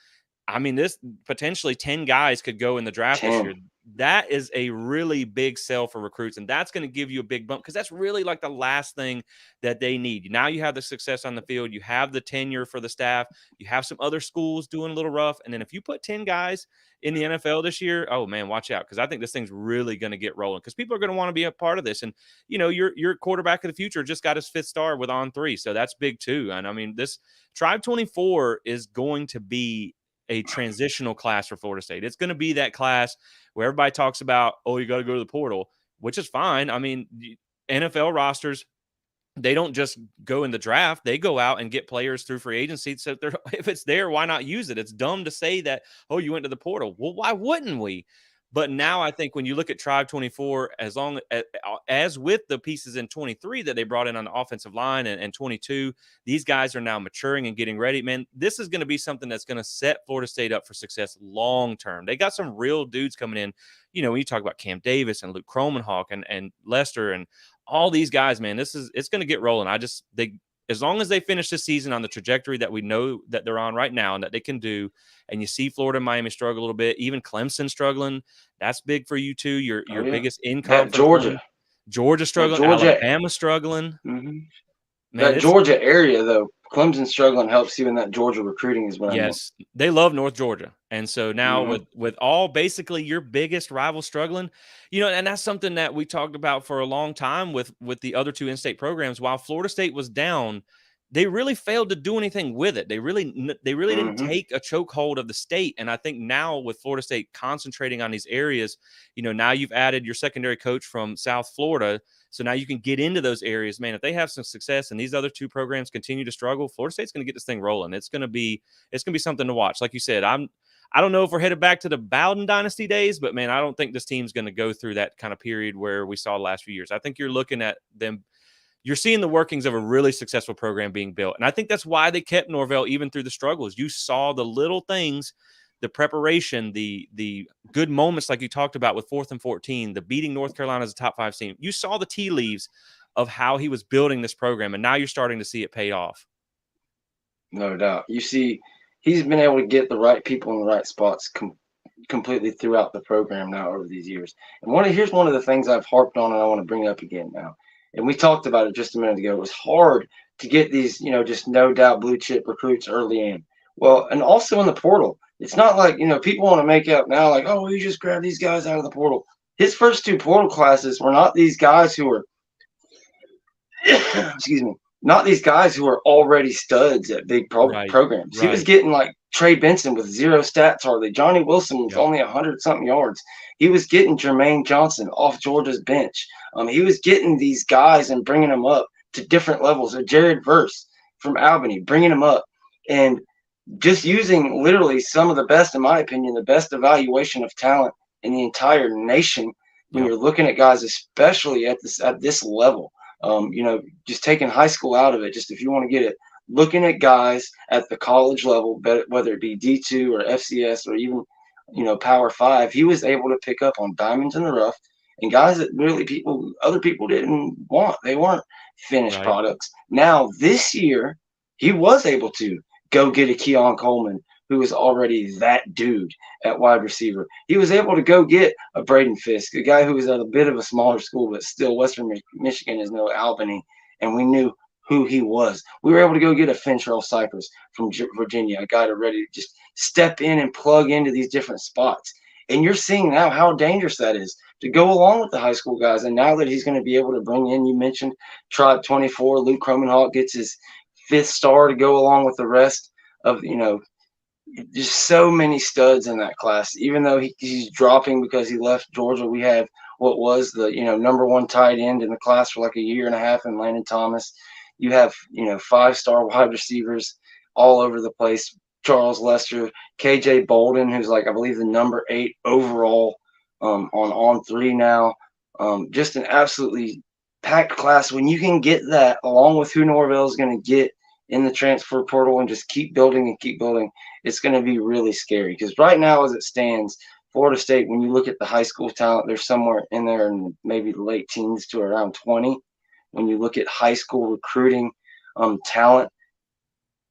this potentially 10 guys could go in the draft this year. That is a really big sell for recruits, and that's going to give you a big bump because that's really like the last thing that they need. Now you have the success on the field. You have the tenure for the staff. You have some other schools doing a little rough. And then if you put 10 guys in the NFL this year, oh, man, watch out because I think this thing's really going to get rolling because people are going to want to be a part of this. And, your quarterback of the future just got his 5th star with On 3, so that's big too. And, this Tribe 24 is going to be a transitional class for Florida State. It's going to be that class where everybody talks about, oh, you got to go to the portal, which is fine. NFL rosters, they don't just go in the draft. They go out and get players through free agency. So if it's there, why not use it? It's dumb to say that, oh, you went to the portal. Well, why wouldn't we? But now I think when you look at Tribe 24, as with the pieces in 23 that they brought in on the offensive line and 22, these guys are now maturing and getting ready. Man, this is going to be something that's going to set Florida State up for success long term. They got some real dudes coming in. When you talk about Cam Davis and Luke Kromenhawk and Lester and all these guys, man, it's going to get rolling. as long as they finish the season on the trajectory that we know that they're on right now and that they can do, and you see Florida and Miami struggle a little bit, even Clemson struggling, that's big for you too. Your Oh yeah, biggest that in-conference Georgia, win. Georgia that struggling, Georgia, Alabama struggling. hmm Man, that it's Georgia area though. Clemson struggling helps you in that Georgia recruiting is what I meant. yes, they love North Georgia. And so now Hmm with all basically your biggest rival struggling, and that's something that we talked about for a long time with the other two in-state programs. While Florida State was down, they really failed to do anything with it. They really didn't hmm take a chokehold of the state. And I think now with Florida State concentrating on these areas, now you've added your secondary coach from South Florida. So now you can get into those areas, man. If they have some success and these other two programs continue to struggle, Florida State's going to get this thing rolling. It's going to be something to watch. Like you said, I don't know if we're headed back to the Bowden dynasty days, but man, I don't think this team's going to go through that kind of period where we saw the last few years. I think you're looking at them. You're seeing the workings of a really successful program being built. And I think that's why they kept Norvell even through the struggles. You saw the little things, the preparation, the good moments like you talked about with 4th and 14, the beating North Carolina as a top 5 team. You saw the tea leaves of how he was building this program, and now you're starting to see it pay off. No doubt. You see, he's been able to get the right people in the right spots completely throughout the program now over these years. And here's one of the things I've harped on and I want to bring up again now. And we talked about it just a minute ago. It was hard to get these, just no doubt blue chip recruits early in. Well, and also in the portal. It's not like, people want to make out now like, oh, you just grab these guys out of the portal. His first 2 portal classes were not these guys who were excuse me, not these guys who are already studs at big Right. programs. He was Right. getting like Trey Benson with 0 stats hardly. Johnny Wilson with Yep. only 100-something yards. He was getting Jermaine Johnson off Georgia's bench. He was getting these guys and bringing them up to different levels. Or Jared Verse from Albany, bringing them up. And just using literally some of the best, in my opinion, the best evaluation of talent in the entire nation when Yep. you're looking at guys, especially at this level. Just taking high school out of it, just if you want to get it, looking at guys at the college level, whether it be D2 or FCS or even, Power 5, he was able to pick up on diamonds in the rough and guys that really other people didn't want. They weren't finished Right. products. Now, this year, he was able to go get a Keon Coleman who was already that dude at wide receiver. He was able to go get a Braden Fisk, a guy who was at a bit of a smaller school, but still Western Michigan is no Albany, and we knew who he was. We were able to go get a Fintrell Cypress from Virginia, a guy to ready to just step in and plug into these different spots. And you're seeing now how dangerous that is to go along with the high school guys. And now that he's going to be able to bring in, you mentioned Tribe 24, Luke Cromenhawk gets his 5th star to go along with the rest of, just so many studs in that class. Even though he's dropping because he left Georgia, we have what was the number 1 tight end in the class for like a year and a half in Landon Thomas. You have 5-star wide receivers all over the place. Charles Lester, KJ Bolden, who's like I believe the number 8 overall on 3 now. Just an absolutely packed class. When you can get that along with who Norvell is going to get in the transfer portal and just keep building and keep building, it's going to be really scary. Because right now, as it stands, Florida State, when you look at the high school talent, they're somewhere in there in maybe the late teens to around 20. When you look at high school recruiting talent,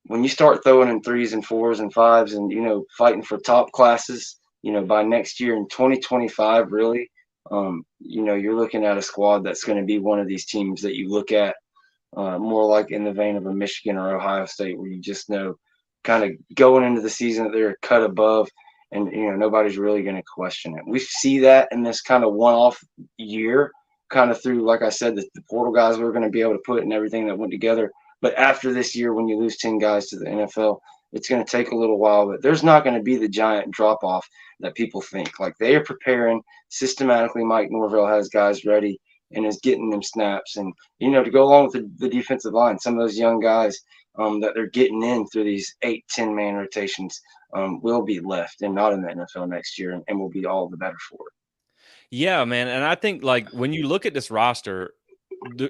when you start throwing in 3s and 4s and 5s and, fighting for top classes, by next year in 2025, really, you're looking at a squad that's going to be one of these teams that you look at more like in the vein of a Michigan or Ohio State, where you just know kind of going into the season that they're a cut above and, nobody's really going to question it. We see that in this kind of one-off year, kind of through, like I said, the portal guys we're going to be able to put and everything that went together. But after this year, when you lose 10 guys to the NFL, it's going to take a little while, but there's not going to be the giant drop-off that people think. Like, they are preparing systematically. Mike Norvell has guys ready and is getting them snaps. And, to go along with the defensive line, some of those young guys that they're getting in through these 8-10-man rotations will be left and not in the NFL next year and will be all the better for it. Yeah, man. And I think, like, when you look at this roster,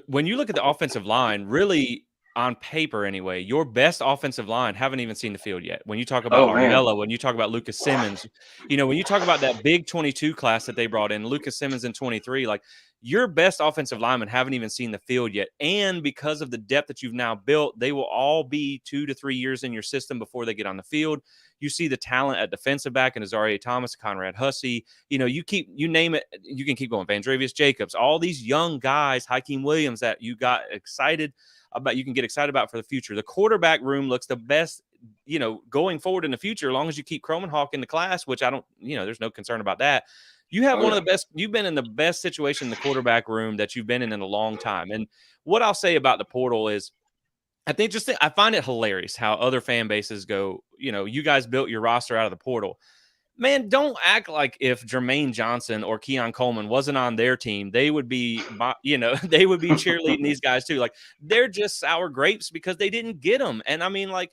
when you look at the offensive line, really on paper anyway, your best offensive line haven't even seen the field yet. When you talk about Oh, man. Armella, when you talk about Lucas Simmons, when you talk about that big 22 class that they brought in, Lucas Simmons in 23, like, your best offensive linemen haven't even seen the field yet. And because of the depth that you've now built, they will all be 2 to 3 years in your system before they get on the field. You see the talent at defensive back and Azaria Thomas, Conrad Hussey. You name it, you can keep going. Vandrevius Jacobs, all these young guys, Hakeem Williams that you got excited about, you can get excited about for the future. The quarterback room looks the best, going forward in the future, as long as you keep Cromanhawk in the class, which I don't, there's no concern about that. You have one of the best, you've been in the best situation in the quarterback room that you've been in a long time. And what I'll say about the portal is, I find it hilarious how other fan bases go, you guys built your roster out of the portal. Man, don't act like if Jermaine Johnson or Keon Coleman wasn't on their team, they would be, they would be cheerleading these guys too. Like, they're just sour grapes because they didn't get them. And I mean, like,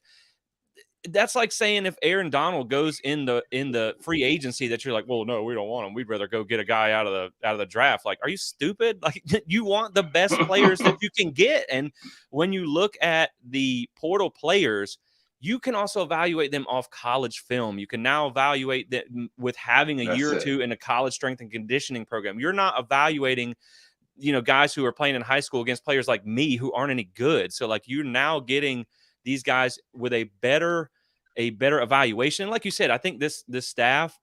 that's like saying if Aaron Donald goes in the free agency that you're like, well, no, we don't want him. We'd rather go get a guy out of the draft. Like, are you stupid? Like, you want the best players that you can get. And when you look at the portal players, you can also evaluate them off college film. You can now evaluate them with having a year or two in a college strength and conditioning program. You're not evaluating, guys who are playing in high school against players like me who aren't any good. So, like, you're now getting these guys with a better evaluation. Like you said, I think this staff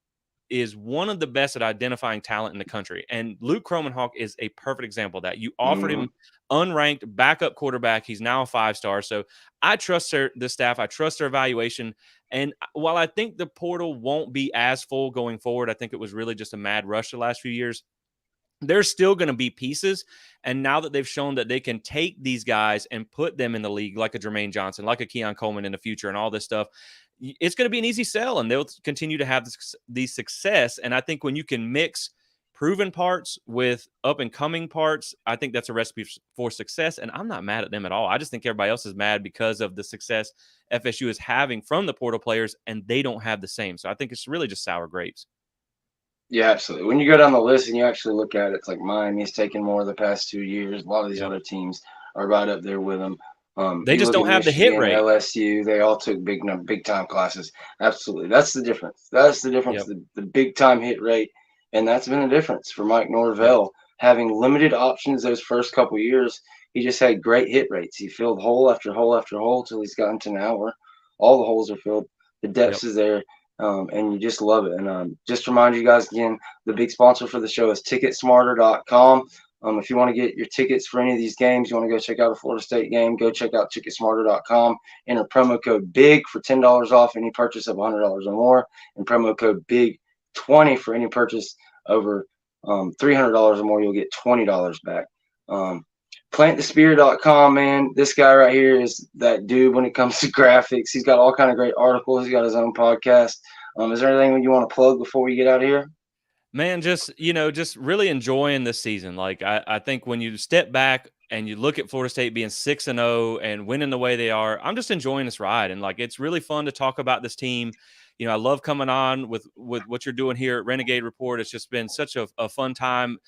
is one of the best at identifying talent in the country. And Luke Cromanhawk is a perfect example of that. You offered him unranked backup quarterback. He's now a 5-star. So I trust the staff. I trust their evaluation. And while I think the portal won't be as full going forward, I think it was really just a mad rush the last few years. There's still going to be pieces. And now that they've shown that they can take these guys and put them in the league, like a Jermaine Johnson, like a Keon Coleman in the future and all this stuff, it's going to be an easy sell, and they'll continue to have these success. And I think when you can mix proven parts with up-and-coming parts, I think that's a recipe for success. And I'm not mad at them at all. I just think everybody else is mad because of the success FSU is having from the portal players, and they don't have the same. So I think it's really just sour grapes. Yeah, absolutely. When you go down the list and you actually look at it, it's like Miami's taken more the past 2 years. A lot of these other teams are right up there with them. They just don't have the hit rate. LSU, they all took big time classes. Absolutely. That's the difference. That's the difference, the big time hit rate. And that's been the difference for Mike Norvell. Having limited options those first couple years, he just had great hit rates. He filled hole after hole after hole till he's gotten to now where all the holes are filled. The depth is there. And you just love it. And just to remind you guys again, the big sponsor for the show is Ticketsmarter.com. If you want to get your tickets for any of these games, you want to go check out a Florida State game, go check out Ticketsmarter.com. Enter promo code BIG for $10 off any purchase of $100 or more, and promo code BIG20 for any purchase over $300 or more. You'll get $20 back. PlantTheSpear.com, man. This guy right here is that dude when it comes to graphics. He's got all kind of great articles. He's got his own podcast. Is there anything you want to plug before we get out of here? Man, just really enjoying this season. Like, I think when you step back and you look at Florida State being 6-0 and winning the way they are, I'm just enjoying this ride. And, like, it's really fun to talk about this team. I love coming on with what you're doing here at Renegade Report. It's just been such a fun time.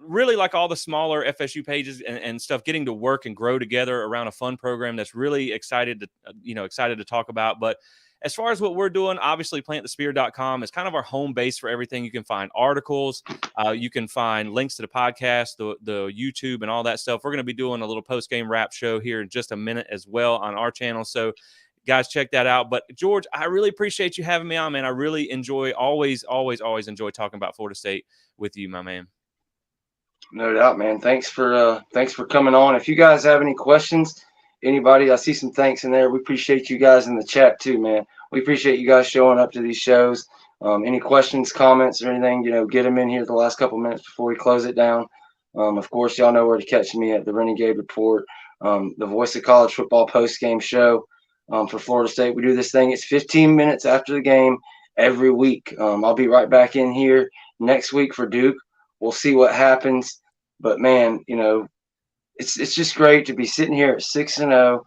Really, like all the smaller FSU pages and stuff, getting to work and grow together around a fun program that's really excited to talk about. But as far as what we're doing, obviously PlantTheSpear.com is kind of our home base for everything. You can find articles, you can find links to the podcast, the YouTube, and all that stuff. We're going to be doing a little post-game wrap show here in just a minute as well on our channel. So, guys, check that out. But George, I really appreciate you having me on, man. I really always enjoy talking about Florida State with you, my man. No doubt, man. Thanks for coming on. If you guys have any questions, anybody, I see some thanks in there. We appreciate you guys in the chat too, man. We appreciate you guys showing up to these shows. Any questions, comments, or anything, get them in here the last couple minutes before we close it down. Of course, y'all know where to catch me at the Renegade Report, the voice of college football post-game show for Florida State. We do this thing. It's 15 minutes after the game every week. I'll be right back in here next week for Duke. We'll see what happens. But, man, it's just great to be sitting here at 6-0.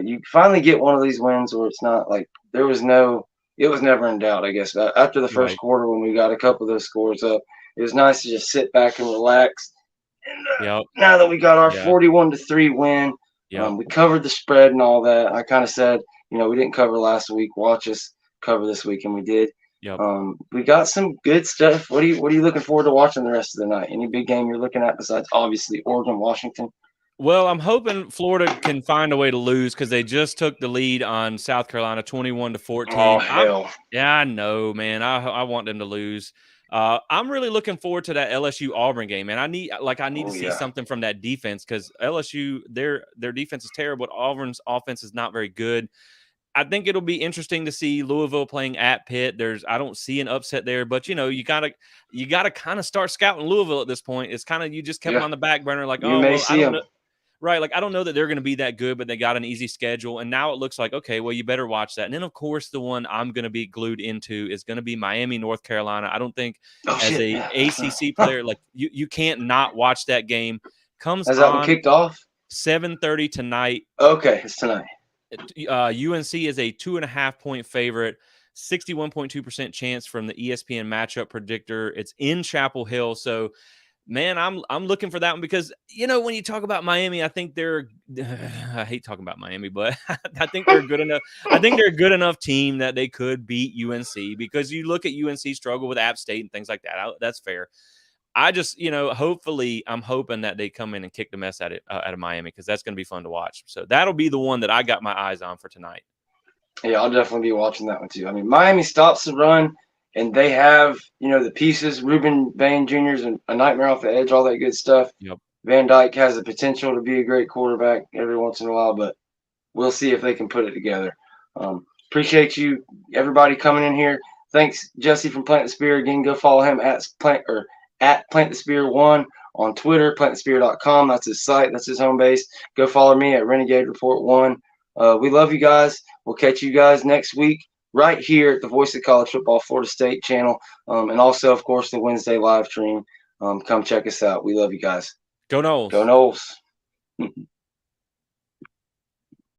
You finally get one of these wins where it's not like it was never in doubt, I guess. After the first quarter when we got a couple of those scores up, it was nice to just sit back and relax. And now that we got our 41-3 win, we covered the spread and all that. I kind of said, we didn't cover last week. Watch us cover this week, and we did. Yep. We got some good stuff. What are you looking forward to watching the rest of the night? Any big game you're looking at besides obviously Oregon, Washington? Well, I'm hoping Florida can find a way to lose because they just took the lead on South Carolina 21-14. Oh hell! Yeah, I know, man. I want them to lose. I'm really looking forward to that LSU Auburn game, man. I need to see something from that defense because LSU their defense is terrible. Auburn's offense is not very good. I think it'll be interesting to see Louisville playing at Pitt. I don't see an upset there, but you gotta kind of start scouting Louisville at this point. It's kind of you just kept them on the back burner, like, you oh may well, I see don't them. know. Right, like, I don't know that they're gonna be that good, but they got an easy schedule, and now it looks like, okay, well, you better watch that. And then, of course, the one I'm gonna be glued into is gonna be Miami, North Carolina. I don't think as shit. a ACC player, like, you can't not watch that game. Comes Has that one on kicked off? 7:30 tonight. Okay, it's tonight. UNC is a 2.5-point favorite, 61.2% chance from the ESPN matchup predictor. It's in Chapel Hill, so man, I'm looking for that one because when you talk about Miami, I think they're I hate talking about Miami, but I think they're good enough. I think they're a good enough team that they could beat UNC because you look at UNC struggle with App State and things like that. That's fair. I just, hopefully I'm hoping that they come in and kick the mess out of Miami because that's going to be fun to watch. So that'll be the one that I got my eyes on for tonight. Yeah, I'll definitely be watching that one too. I mean, Miami stops the run, and they have, the pieces. Ruben Bain Jr. is a nightmare off the edge, all that good stuff. Yep. Van Dyke has the potential to be a great quarterback every once in a while, but we'll see if they can put it together. Appreciate you, everybody, coming in here. Thanks, Jesse from Plant the Spear. Again, go follow him at Plant the Spear 1 on Twitter, plantthespear.com. That's his site. That's his home base. Go follow me at Renegade Report 1. We love you guys. We'll catch you guys next week right here at the Voice of College Football Florida State channel. And also, of course, the Wednesday live stream. Come check us out. We love you guys. Go Noles. Go Noles.